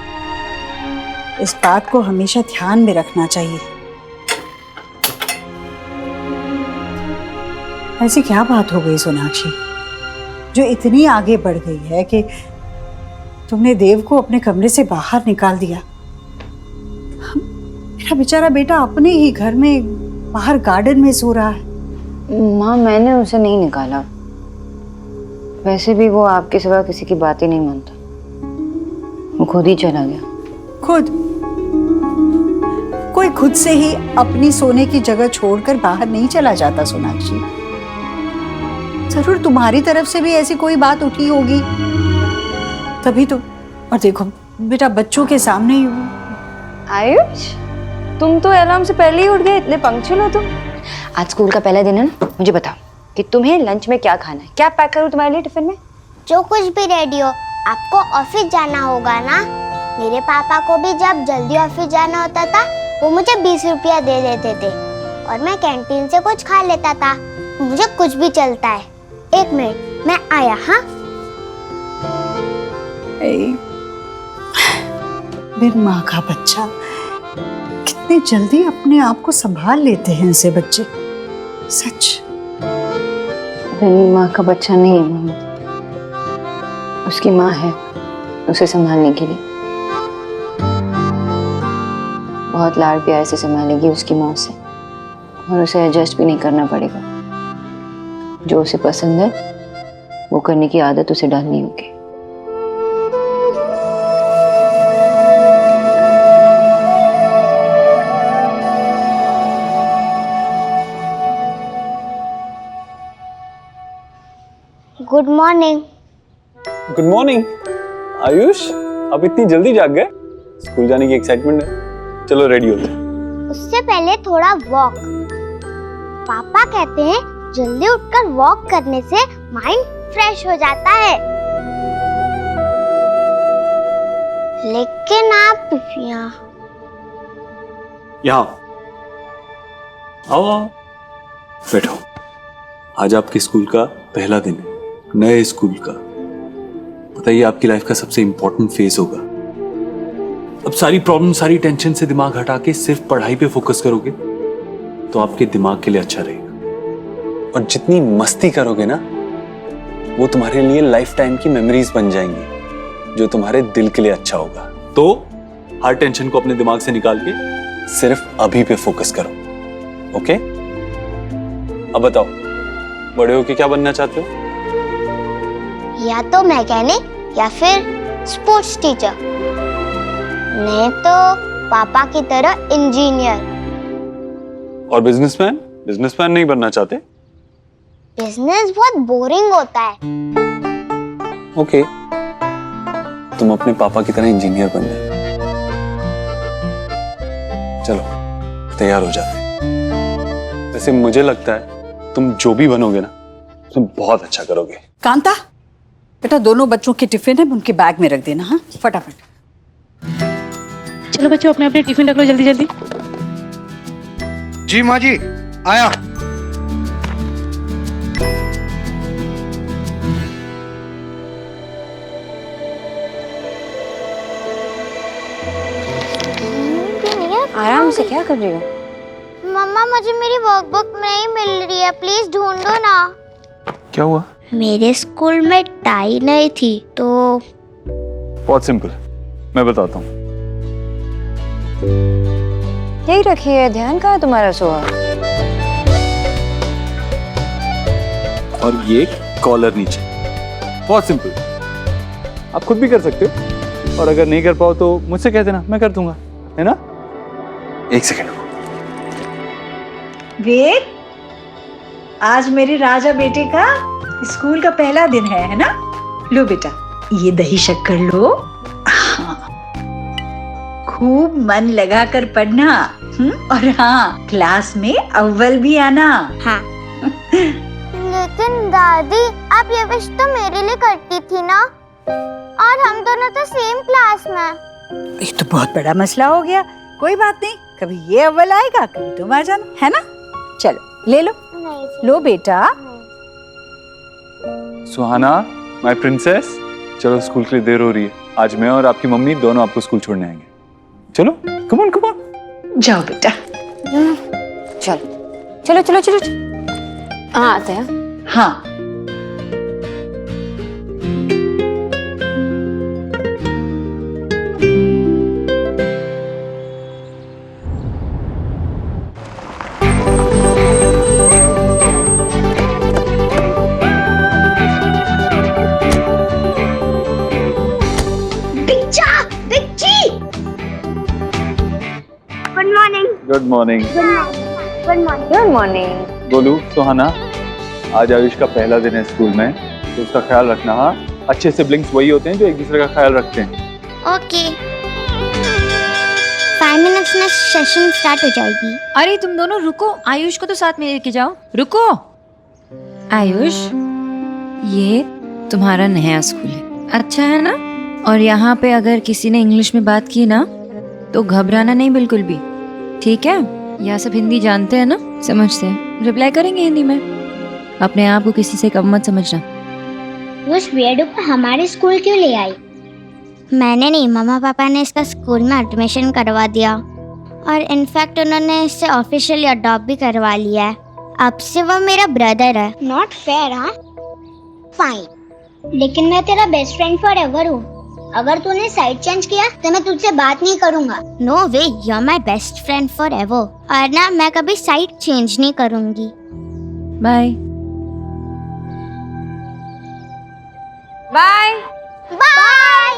इस बात को हमेशा ध्यान में रखना चाहिए। ऐसी क्या बात हो गई सोनाक्षी जो इतनी आगे बढ़ गई है कि तुमने देव को अपने कमरे से बाहर निकाल दिया? मेरा बेचारा बेटा अपने ही घर में बाहर गार्डन में सो रहा है। माँ, मैंने उसे नहीं निकाला। वैसे भी वो आपके सिवा किसी की बात ही नहीं मानता। वो खुद ही चला गया। खुद? कोई खुद से ही अपनी सोने की जगह छोड़कर बाहर नहीं चला जाता सोनाक्षी। जरूर तुम्हारी तरफ से भी ऐसी कोई बात उठी होगी, तभी तो। और देखो बेटा, बच्चों के सामने ही। आयुष, तुम तो अलार्म से पहले ही उठ गए, इतने पंक्चुअल हो तुम। आज स्कूल का पहला दिन है ना, मुझे बताओ कि तुम्हें लंच में क्या खाना है? क्या पैक करूं तुम्हारे लिए टिफिन में? जो कुछ भी रेडी हो। आपको ऑफिस जाना होगा ना? मेरे पापा को भी जब जल्दी ऑफिस जाना होता था वो मुझे 20 रुपया दे देते थे और मैं कैंटीन से कुछ खा लेता था। मुझे कुछ भी चलता है। 1 मिनट, मैं आया। हाँ, मेरी माँ का बच्चा, कितने जल्दी अपने आप को संभाल लेते हैं ऐसे बच्चे। सच। मेरी माँ का बच्चा नहीं है मम्मी, उसकी माँ है उसे संभालने के लिए। बहुत लाड़ प्यार से संभालेगी उसकी माँ से, और उसे एडजस्ट भी नहीं करना पड़ेगा। जो उसे पसंद है वो करने की आदत उसे डालनी होगी। Good morning. Good morning. Ayush, आप इतनी जल्दी जाग गए? स्कूल जाने की एक्साइटमेंट है। चलो रेडी होते हैं। उससे पहले थोड़ा वॉक। पापा कहते हैं जल्दी उठकर वॉक करने से माइंड फ्रेश हो जाता है। लेकिन आप यहाँ आओ आओ, बैठो। आज आपके स्कूल का पहला दिन है, नए स्कूल का। बताइए, आपकी लाइफ का सबसे इंपॉर्टेंट फेज होगा। अब सारी प्रॉब्लम, सारी टेंशन से दिमाग हटा के सिर्फ पढ़ाई पे फोकस करोगे तो आपके दिमाग के लिए अच्छा रहेगा। और जितनी मस्ती करोगे ना, वो तुम्हारे लिए लाइफ टाइम की मेमोरीज बन जाएंगी, जो तुम्हारे दिल के लिए अच्छा होगा। तो हर टेंशन को अपने दिमाग से निकाल के सिर्फ अभी पे फोकस करो। ओके? अब बताओ, बड़े होके क्या बनना चाहते हो? या तो मैकेनिक या फिर स्पोर्ट्स टीचर, नहीं तो पापा की तरह इंजीनियर। और बिजनेसमैन? बिजनेसमैन नहीं बनना चाहते? बिजनेस बहुत बोरिंग होता है। ओके, तुम अपने पापा की तरह इंजीनियर बन जाओ। चलो तैयार हो जाते हैं। वैसे मुझे लगता है तुम जो भी बनोगे ना, तुम बहुत अच्छा करोगे। कांता, बेटा दोनों बच्चों के टिफिन है, उनके बैग में रख देना। हाँ, फटाफट। चलो बच्चों, अपने अपने टिफिन रख लो जल्दी जल्दी। जी माँ जी, आया। आराम से क्या कर रही हो? मम्मा, मुझे मेरी वर्कबुक नहीं मिल रही है, प्लीज ढूंढो ना। क्या हुआ? मेरे स्कूल में टाई नहीं थी तो। बहुत सिंपल, मैं बताता हूँ। यही रखी है, ध्यान कहाँ है तुम्हारा सोहा? और ये कॉलर नीचे। बहुत सिंपल, आप खुद भी कर सकते हो, और अगर नहीं कर पाओ तो मुझसे कह देना, मैं कर दूंगा, है ना? एक सेकेंड। वेद, आज मेरे राजा बेटे का स्कूल का पहला दिन है ना? लो बेटा, ये दही शक्कर लो। हाँ, खूब मन लगा कर पढ़ना। और हाँ, क्लास में अव्वल भी आना। हाँ। लेकिन दादी, आप ये विश तो मेरे लिए करती थी ना, और हम दोनों तो सेम क्लास में। ये तो बहुत बड़ा मसला हो गया। कोई बात नहीं, कभी ये अव्वल आएगा, कभी तुम आ जाना, है ना? चलो ले लो। नहीं। लो बेटा। सुहाना, माय प्रिंसेस, चलो स्कूल के लिए देर हो रही है। आज मैं और आपकी मम्मी दोनों आपको स्कूल छोड़ने आएंगे। चलो, कम ऑन कम ऑन। जाओ बेटा। चलो चलो चलो चलो। हाँ आते हैं। हाँ good morning. Good morning. Golu, Suhana, आज आयुष का पहला दिन है स्कूल में, तो उसका ख्याल रखना। हाँ, अच्छे सिबलिंग्स वही होते हैं जो एक दूसरे का ख्याल रखते हैं। ओके। 5 मिनट्स में सेशन स्टार्ट हो जाएगी। अरे तुम दोनों रुको, आयुष को तो साथ में लेके जाओ। रुको आयुष, ये तुम्हारा नया स्कूल है, अच्छा है ना? और यहाँ पे अगर किसी ने इंग्लिश में बात की ना तो घबराना नहीं बिल्कुल भी, ठीक है? यहाँ सब हिंदी जानते हैं ना, समझते हैं, रिप्लाई करेंगे हिंदी में। अपने आप को किसी से कम मत समझना। उस वेडू को हमारे स्कूल क्यों ले आई? मैंने नहीं, मम्मा पापा ने इसका स्कूल में एडमिशन करवा दिया और इनफैक्ट उन्होंने इससे ऑफिशियली अडॉप्ट भी करवा लिया है। अब से वो मेरा ब्रदर है। Not fair. हाँ फाइन, लेकिन मैं तेरा बेस्ट फ्रेंड फॉर एवर हूँ। अगर तूने साइड चेंज किया तो मैं तुझसे बात नहीं करूँगा। No way, you are my best friend forever. और ना, मैं कभी साइड चेंज नहीं करूँगी। Bye bye bye.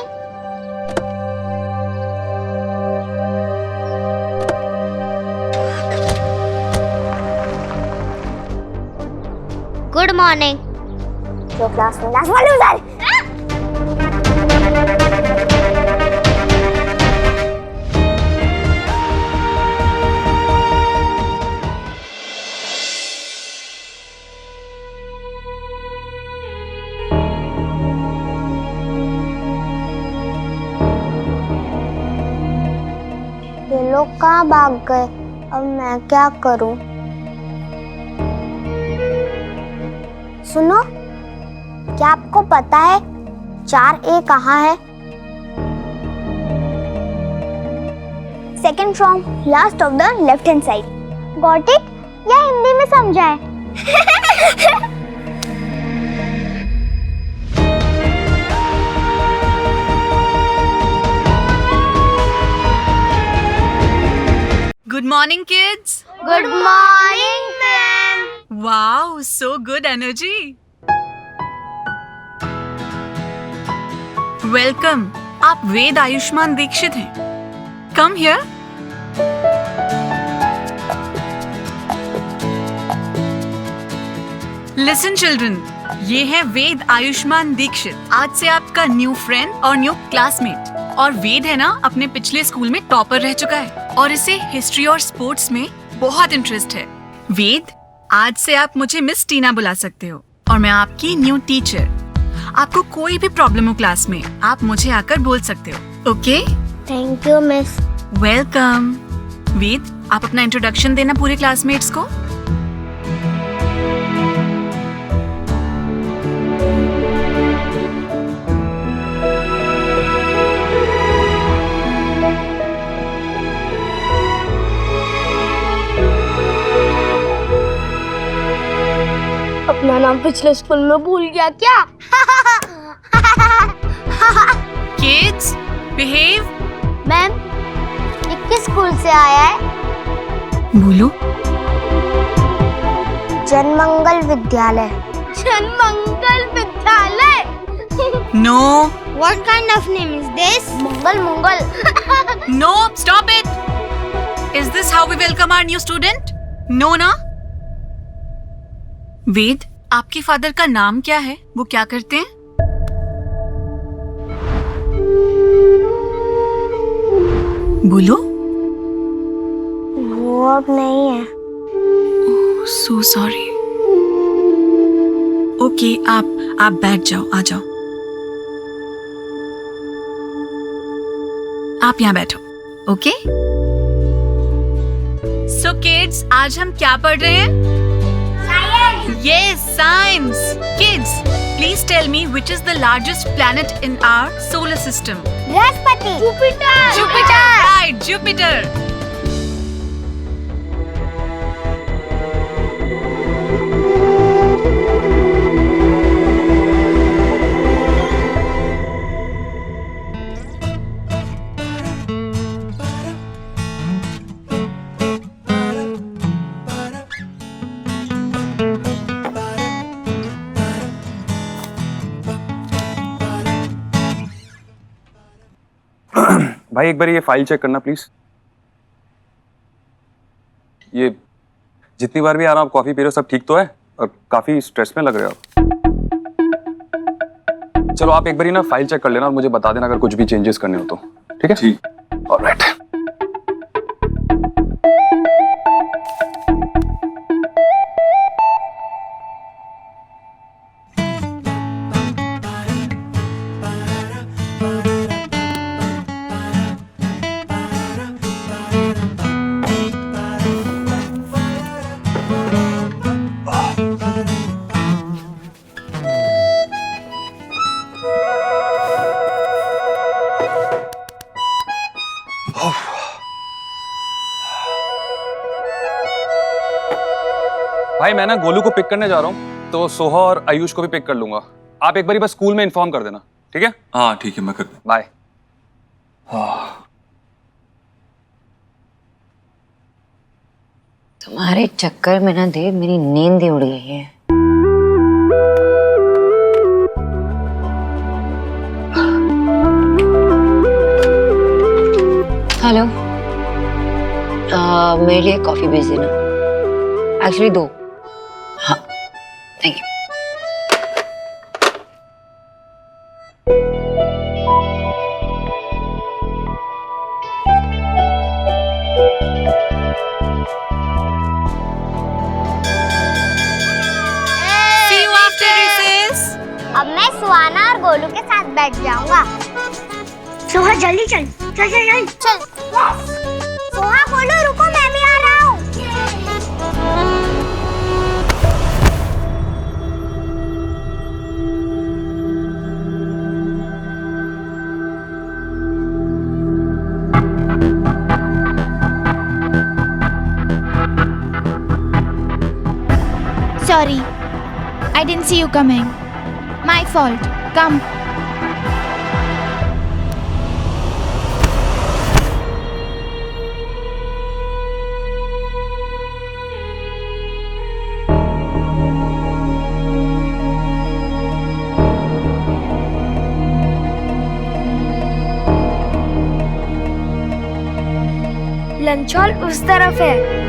Good morning. जो क्लास में लास्ट वाले उधर। ये लोग कहाँ भाग गए? अब मैं क्या करूं? सुनो, क्या आपको पता है 4A कहाँ है? Second from last of the left hand side. Got it? या हिंदी में समझाए? Good morning, kids. Good morning ma'am. Wow, so good energy. Welcome. आप वेद आयुष्मान दीक्षित हैं। Come here. Listen, children. ये है वेद आयुष्मान दीक्षित, आज से आपका न्यू फ्रेंड और न्यू क्लासमेट। और वेद है ना, अपने पिछले स्कूल में टॉपर रह चुका है और इसे हिस्ट्री और स्पोर्ट्स में बहुत इंटरेस्ट है। वेद, आज से आप मुझे मिस टीना बुला सकते हो और मैं आपकी न्यू टीचर। आपको कोई भी प्रॉब्लम हो क्लास में, आप मुझे आकर बोल सकते हो। Okay? Thank you miss. Welcome. Ved, आप अपना इंट्रोडक्शन देना पूरे क्लासमेट्स को। अपना नाम पिछले स्कूल में भूल गया क्या? Kids, behave. मैम, ये किस स्कूल से आया है? बोलो। जनमंगल Vidyalaya. Janmangal Vidyalaya? No. What kind of name is this? Mangal Mangal. No, stop it. Is this how we welcome our new student? No, ना? वेद, आपके फादर का नाम क्या है? वो क्या करते हैं? बोलो। वो अब नहीं है। Oh, so sorry. ओके, आप बैठ जाओ, आ जाओ। आप यहाँ बैठो। ओके? So kids, आज हम क्या पढ़ रहे हैं? Yes, science. Kids, please Please tell me which is the largest planet in our solar system. Brihaspati. Jupiter. Jupiter. Right, Jupiter. भाई एक बार ये फाइल चेक करना प्लीज। ये जितनी बार भी आ रहा हूँ आप कॉफी पी रहे हो, सब ठीक तो है? और काफी स्ट्रेस में लग रहे हो आप। चलो आप एक बार ना फाइल चेक कर लेना और मुझे बता देना अगर कुछ भी चेंजेस करने हो तो। ठीक है? ठीक। ऑलराइट। भाई मैं ना गोलू को पिक करने जा रहा हूँ, तो सोहा और आयुष को भी पिक कर लूंगा। आप एक बारी बस स्कूल में इन्फॉर्म कर देना, ठीक है? हाँ ठीक है, मैं कर दूँ। बाय। तुम्हारे चक्कर में ना देव मेरी नींद ही उड़ गई है। हेलो, मेरे लिए कॉफी भेज देना। एक्चुअली 2। हाँ, थैंक यू। अब मैं सुहाना और गोलू के साथ बैठ जाऊंगा। सोहा जल्दी चल, चल चल चल चल। सोहा गोलू रुको, मैं भी आ रहा हूँ। Sorry, I didn't see you coming. My fault. Come. Lunch hall उस तरफ है।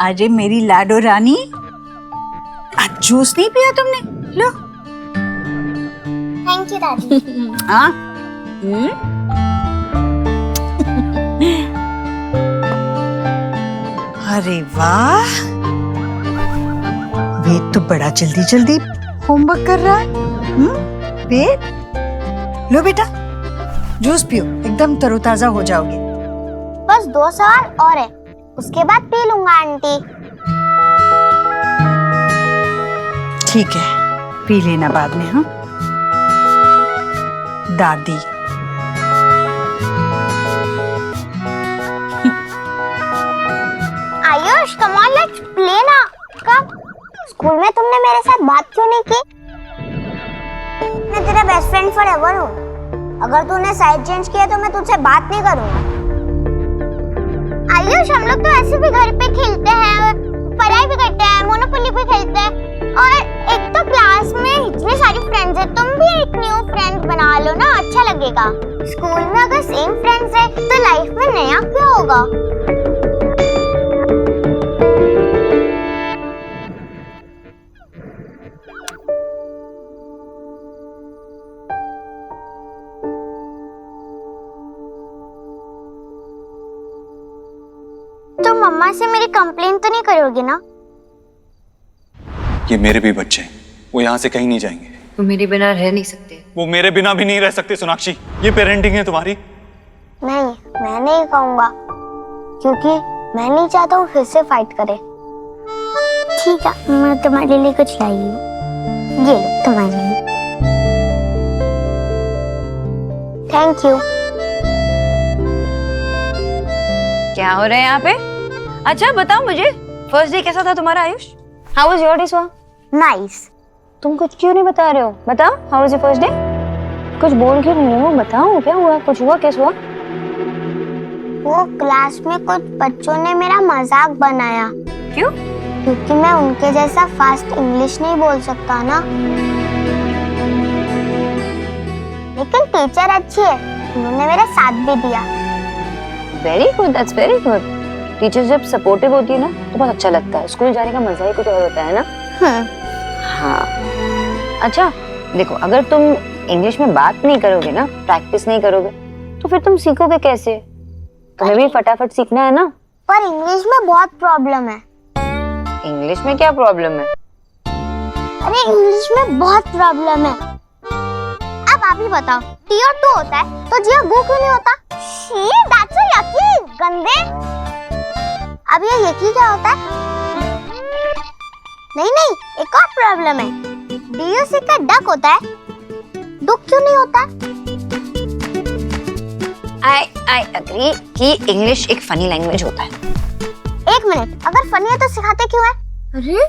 अरे मेरी लाडो रानी, आज जूस नहीं पिया तुमने? लो। थैंक यू दादी। हाँ? अरे वाह, वेद तो बड़ा जल्दी जल्दी होमवर्क कर रहा है। वेद, लो बेटा जूस पियो, एकदम तरोताजा हो जाओगे। बस 2 सवाल और है, उसके बाद पी लूंगा आंटी। ठीक है, पी लेना बाद में। हाँ दादी। Ayush come on, let's play ना। कब? स्कूल में तुमने मेरे साथ बात क्यों नहीं की? मैं तेरा बेस्ट फ्रेंड फॉरएवर हूँ। अगर तूने साइड चेंज किया तो मैं तुझसे बात नहीं करूँगा। आयुष हम लोग तो ऐसे भी घर पे खेलते हैं, पढ़ाई भी करते हैं, मोनोपोली भी खेलते हैं। और एक तो क्लास में इतनी सारी फ्रेंड्स है, तुम भी एक न्यू फ्रेंड बना लो ना, अच्छा लगेगा। स्कूल में अगर सेम फ्रेंड्स है तो लाइफ में नया क्या होगा? तो मम्मा से मेरी कंप्लेंट तो नहीं करोगे ना? ये मेरे भी बच्चे हैं, वो यहाँ से कहीं नहीं जाएंगे। वो मेरे बिना रह नहीं सकते। वो मेरे बिना भी नहीं रह सकते सोनाक्षी। ये पेरेंटिंग है तुम्हारी? नहीं, मैं नहीं कहूँगा, क्योंकि मैं नहीं चाहता हूँ फिर से फाइट करे। ठीक है, मैं तुम्हारे लिए कुछ लाई हूँ, ये लो तुम्हारे लिए। Thank you. क्या हो रहा है यहाँ पे? अच्छा बताओ मुझे, फर्स्ट डे कैसा था तुम्हारा Ayush? How was your day स्वाहा? नाइस। तुम कुछ क्यों नहीं बता रहे हो? बताओ, how was your first day? कुछ बोल क्यों नहीं रहे हो? बताओ क्या हुआ, कुछ हुआ, कैसे हुआ? वो क्लास में कुछ बच्चों ने मेरा मजाक बनाया। क्यों? क्योंकि मैं उनके जैसा फास्ट इंग्लिश नहीं बोल सकता ना। लेकिन टीचर अच्छी है, उन्होंने मेरा साथ भी दिया। Very good, that's very good. Teachers जब सपोर्टिव होती है ना तो बहुत अच्छा लगता है। स्कूल जाने का मजा ही कुछ और होता है ना। हाँ। अच्छा देखो, अगर तुम इंग्लिश में बात नहीं करोगे ना, प्रैक्टिस नहीं करोगे, तो फिर तुम सीखोगे कैसे? तुम्हें भी फटाफट सीखना है ना। पर इंग्लिश में बहुत प्रॉब्लम है। इंग्लिश में क्या प्रॉब्लम है? अरे इंग्लिश में बहुत प्रॉब्लम है। अब आप ही बताओ, टी और टू होता है तो जी और गो क्यों नहीं होता? शी, दैट्स सो यकी, गंदे। अब ये यकी क्या होता है? नहीं नहीं, एक और प्रॉब्लम है। डीयूसी का डक होता है, डुक क्यों नहीं होता? आई एग्री कि इंग्लिश एक फनी लैंग्वेज होता है। एक मिनट, अगर फनी है तो सिखाते क्यों है? अरे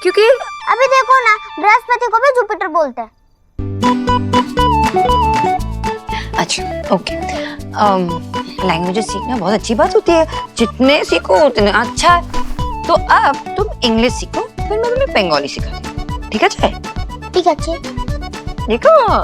क्योंकि अभी देखो ना, बृहस्पति को भी जुपिटर बोलते हैं। अच्छा ओके, लैंग्वेजेस सीखना बहुत अच्छी बात होती है, जितने सीखो उतने अच्छा है। तो अब तुम इंग्लिश सीखो, फिर मैं तुम्हें बंगाली सिखाती हूँ, ठीक है? चाहे ठीक है, अच्छे। देखो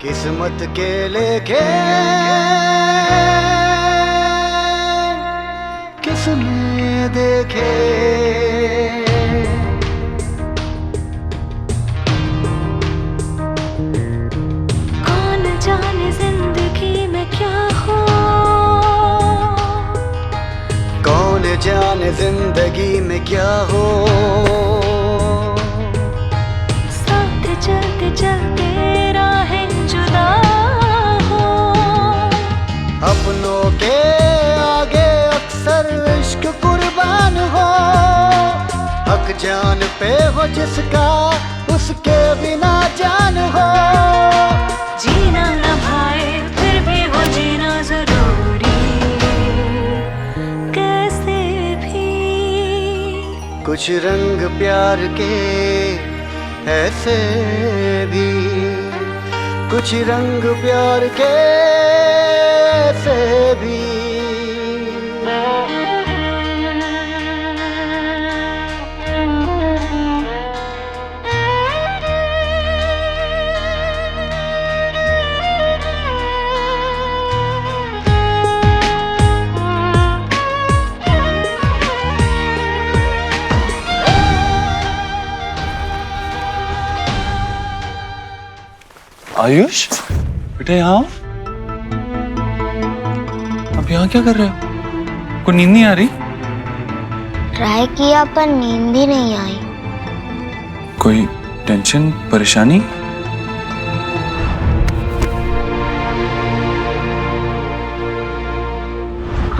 किस्मत के लेके किसने देखे, कौन जाने जिंदगी में क्या हो, कौन जाने जिंदगी में क्या हो। साथ चलते चलते अपनों के आगे अक्सर इश्क कुर्बान हो, हक जान पे हो जिसका उसके बिना जान हो। जीना न भाए फिर भी हो जीना जरूरी, कैसे भी। कुछ रंग प्यार के ऐसे भी, कुछ रंग प्यार के ऐसे भी। आयुष बेटा, यहाँ आप यहाँ क्या कर रहे हो? कोई नींद नहीं आ रही? ट्राई किया पर नींद ही नहीं आई। कोई टेंशन परेशानी?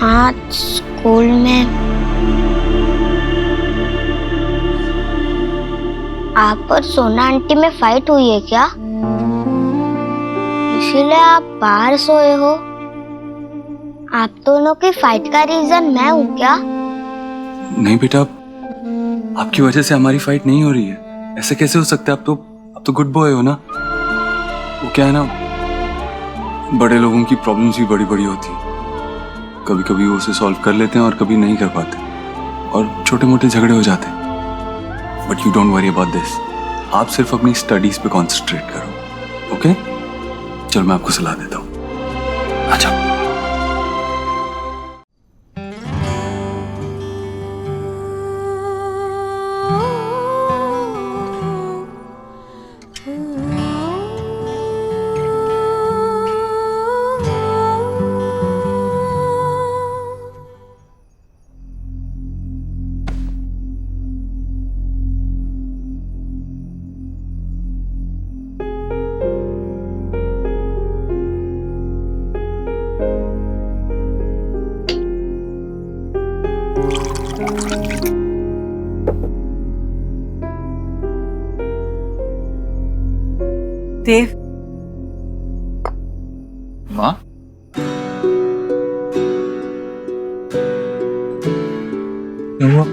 आज स्कूल में आप और सोना आंटी में फाइट हुई है क्या? इसीलिए आप बाहर सोए हो? आप दोनों की फाइट का रीजन मैं हूँ क्या? नहीं बेटा, आपकी वजह से हमारी फाइट नहीं हो रही है। ऐसे कैसे हो सकता है? आप तो गुड बॉय हो ना। वो क्या है ना, बड़े लोगों की प्रॉब्लम्स भी बड़ी बड़ी होती है। कभी कभी वो उसे सॉल्व कर लेते हैं और कभी नहीं कर पाते, और छोटे मोटे झगड़े हो जाते हैं। But you don't worry about this. आप सिर्फ अपनी स्टडीज पे कॉन्सेंट्रेट करो, ओके? चलो मैं आपको सलाह देता हूँ। अच्छा, देव, माँ, क्या हुआ?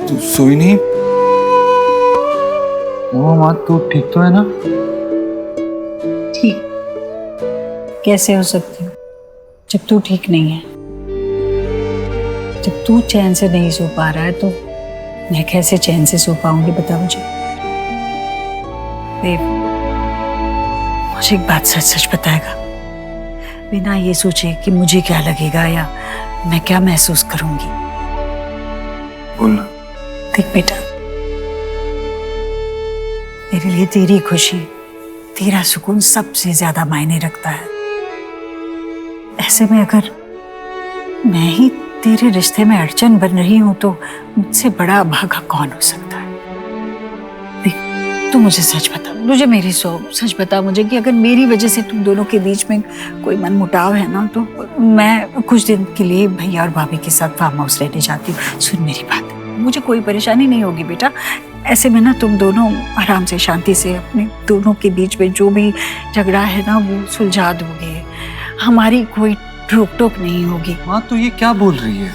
तू सोई नहीं? माँ, तू ठीक तो है ना? ठीक कैसे हो सकती हूँ जब तू ठीक नहीं है? जब तू चैन से नहीं सो पा रहा है तो मैं कैसे चैन से सो पाऊंगी, बता मुझे। देव, मुझे एक बात सच सच बताएगा, बिना ये सोचे कि मुझे क्या लगेगा या मैं क्या महसूस करूंगी। बोलना। देख बेटा, मेरे लिए तेरी खुशी, तेरा सुकून सबसे ज्यादा मायने रखता है। ऐसे में अगर मैं ही तेरे रिश्ते में अड़चन बन रही हूं तो मुझसे बड़ा अभागा कौन हो सकता है? देख, तू मुझे सच बता, मुझे मेरी सच बता मुझे कि अगर मेरी वजह से तुम दोनों के बीच में कोई मनमुटाव है ना, तो मैं कुछ दिन के लिए भैया और भाभी के साथ फार्म हाउस रहने जाती हूँ। सुन मेरी बात, मुझे कोई परेशानी नहीं होगी बेटा। ऐसे में ना तुम दोनों आराम से शांति से अपने दोनों के बीच में जो भी झगड़ा है ना वो सुलझा दोगे, हमारी कोई रोक टोक नहीं होगी। माँ, तू ये क्या बोल रही है?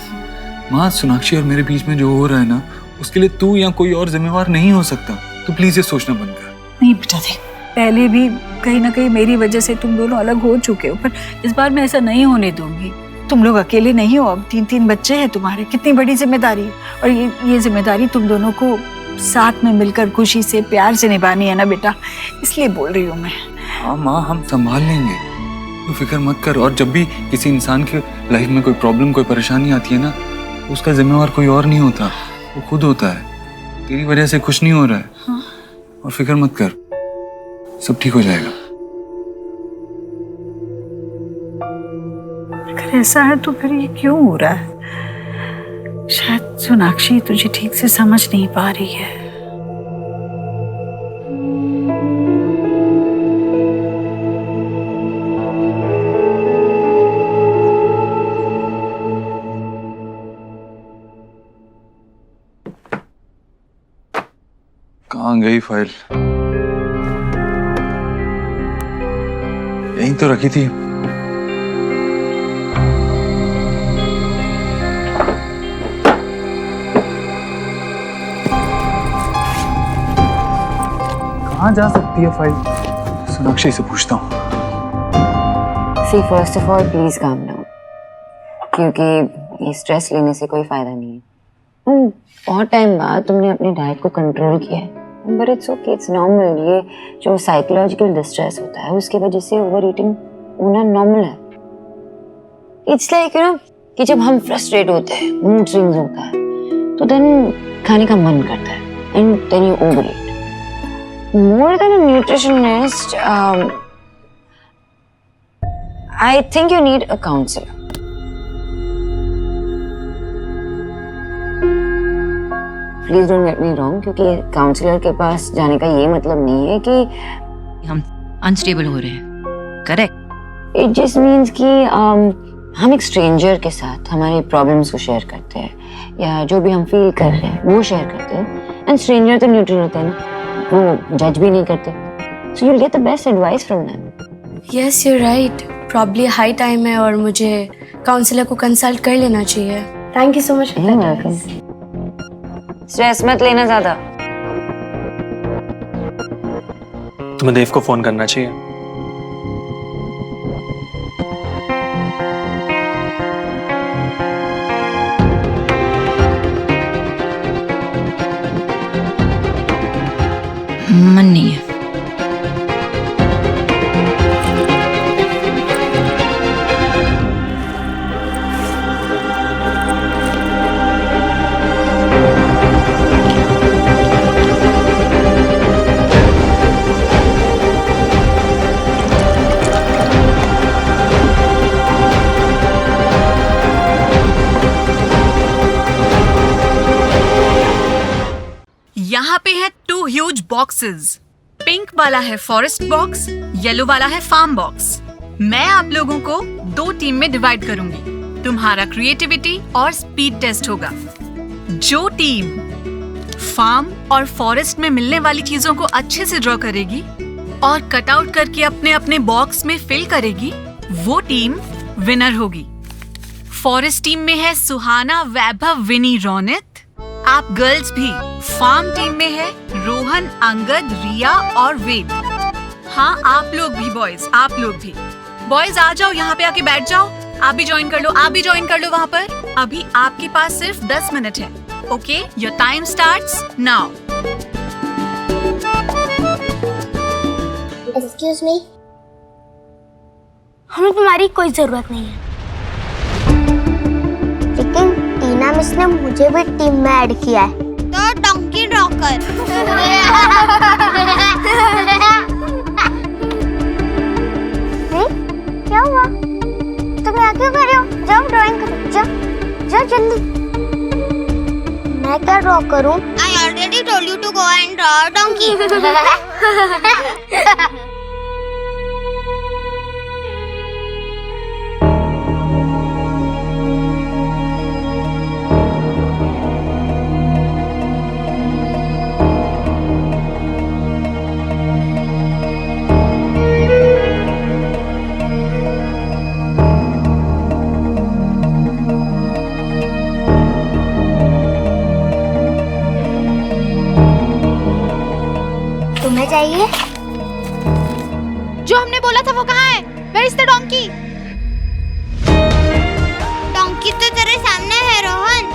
माँ, सोनाक्षी और मेरे बीच में जो हो रहा है ना, उसके लिए तू या कोई और जिम्मेवार नहीं हो सकता। तू प्लीज ये सोचना बंद कर। नहीं बेटा, देख, पहले भी कहीं ना कहीं मेरी वजह से तुम दोनों अलग हो चुके हो, पर इस बार मैं ऐसा नहीं होने दूंगी। तुम लोग अकेले नहीं हो, अब 3 बच्चे हैं तुम्हारे, कितनी बड़ी जिम्मेदारी। और ये जिम्मेदारी तुम दोनों को साथ में मिलकर खुशी से प्यार से निभानी है ना बेटा, इसलिए बोल रही हूँ मैं। हाँ माँ, हम संभाल लेंगे, तू फिक्र मत कर। और जब भी किसी इंसान के लाइफ में कोई प्रॉब्लम, कोई परेशानी आती है ना, उसका जिम्मेवार कोई और नहीं होता, वो खुद होता है। तेरी वजह से कुछ नहीं हो रहा है। हाँ। और फिक्र मत कर, सब ठीक हो जाएगा। अगर ऐसा है तो फिर ये क्यों हो रहा है? शायद सोनाक्षी तुझे ठीक से समझ नहीं पा रही है। कहाँ गई फाइल? यहीं तो रखी थी। कहाँ जा सकती है फाइल? सोनाक्षी से पूछता हूँ। See, first of all, please calm down. क्योंकि ये स्ट्रेस लेने से कोई फायदा नहीं है। बहुत टाइम बाद तुमने अपनी डाइट को कंट्रोल किया है, but it's okay, it's normal. ये जो साइकोलॉजिकल डिस्ट्रेस होता है उसके वजह से ओवर ईटिंग होना नॉर्मल है। इट्स लाइक यू नो कि जब हम फ्रस्ट्रेट होते हैं, मूड स्विंग्स होता है, तो देन खाने का मन करता है and then you overeat. More than a nutritionist, I think you need a counsellor. Please don't get me wrong, क्योंकि काउंसलर के पास जाने का ये मतलब नहीं है कि हम अनस्टेबल हो रहे हैं, करेक्ट? इट जस्ट मीन्स कि हम एक स्ट्रेंजर के साथ हमारे प्रॉब्लम्स को शेयर करते हैं, या जो भी हम फील कर रहे हैं वो शेयर करते हैं, एंड स्ट्रेंजर तो न्यूट्रल होते हैं ना, वो जज भी नहीं करते, so you will get the best advice from them. Yes you right, probably high time है और मुझे काउंसलर को कंसल्ट कर लेना चाहिए। Thank you so much. Welcome. Stress मत लेना ज्यादा। तुम्हें देव को फोन करना चाहिए। मन नहीं है। यहाँ पे है 2 ह्यूज बॉक्सेस। पिंक वाला है फॉरेस्ट बॉक्स, येलो वाला है फार्म बॉक्स। मैं आप लोगों को 2 टीम में डिवाइड करूंगी। तुम्हारा क्रिएटिविटी और स्पीड टेस्ट होगा। जो टीम फार्म और फॉरेस्ट में मिलने वाली चीजों को अच्छे से ड्रॉ करेगी और कट आउट करके अपने अपने बॉक्स में फिल करेगी, वो टीम विनर होगी। फॉरेस्ट टीम में है सुहाना, वैभव, विनी, रौनित। आप गर्ल्स भी। फार्म टीम में है रोहन, अंगद, रिया और वेद। हाँ, आप लोग भी बॉयज, आप लोग भी। बॉयज आ जाओ, यहाँ पे आके बैठ जाओ। आप भी ज्वाइन कर लो, आप भी ज्वाइन कर लो वहाँ पर। अभी आपके पास सिर्फ 10 मिनट है। Okay, your time starts now. Excuse me, हमें तुम्हारी कोई जरूरत नहीं है, लेकिन टीना मिस ने मुझे भी टीम में ऐड किया है, तो डंकी ड्रॉकर। क्या हुआ? तुम यहाँ क्यों कर रहे हो? जाओ ड्राइंग करो, जाओ जाओ जल्दी। मैं क्या ड्रॉ करूं? I already told you to go and draw a donkey. तुम्हें चाहिए? जो हमने बोला था वो कहाँ है? Where is the donkey? Donkey तो तेरे सामने है रोहन।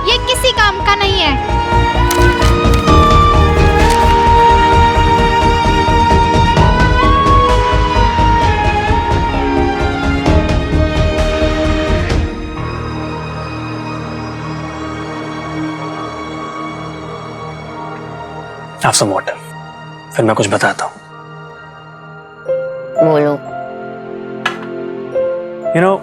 ये किसी काम का नहीं है। Have some water. फिर मैं कुछ बताता हूँ। बोलो। You know,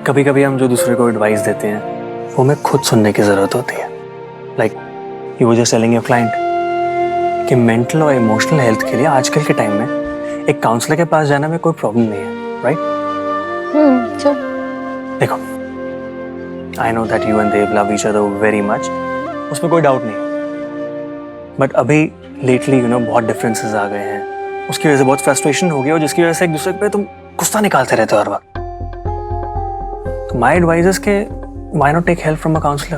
कभी कभी हम जो दूसरे को एडवाइस देते हैं वो हमें खुद सुनने की जरूरत होती है। Like you were just telling your client कि मेंटल और इमोशनल हेल्थ के लिए आजकल के टाइम में एक काउंसलर के पास जाने में कोई प्रॉब्लम नहीं है, राइट? sure. देखो, I know that you and Dev love each other very much. उसमें कोई डाउट नहीं। बट अभी लेटली बहुत डिफरेंसेस आ गए हैं, उसकी वजह से बहुत फ्रस्ट्रेशन हो गई और जिसकी वजह से एक दूसरे पे तुम गुस्सा निकालते रहते हो हर वक्त। तो माय एडवाइस इज के why not take help from a counsellor.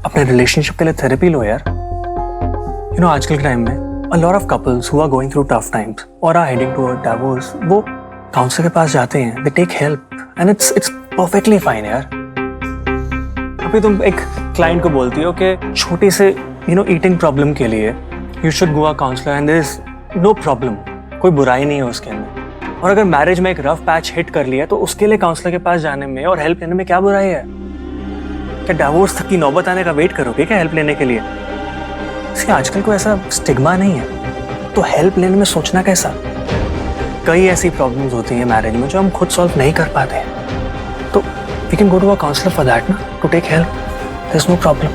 अपने रिलेशनशिप के लिए थेरेपी लो यार। आजकल के टाइम में a lot of couples who are going through tough times और are heading to a divorce, वो काउंसलर के पास जाते हैं, they take help and it's perfectly fine यार। अभी तुम एक क्लाइंट को बोलती हो कि छोटी से ईटिंग प्रॉब्लम के लिए you should go a counsellor and there is no problem, कोई बुराई नहीं है उसके अंदर। और अगर मैरिज में एक रफ पैच हिट कर लिया तो उसके लिए काउंसलर के पास जाने में और हेल्प लेने में क्या बुराई है? क्या डिवोर्स तक की नौबत आने का वेट करोगे क्या हेल्प लेने के लिए? इसलिए आजकल कोई ऐसा स्टिग्मा नहीं है, तो हेल्प लेने में सोचना कैसा? कई ऐसी प्रॉब्लम्स होती हैं मैरिज में जो हम खुद सॉल्व नहीं कर पाते हैं, तो we can go to a counsellor for that ना, to take help. There is no problem.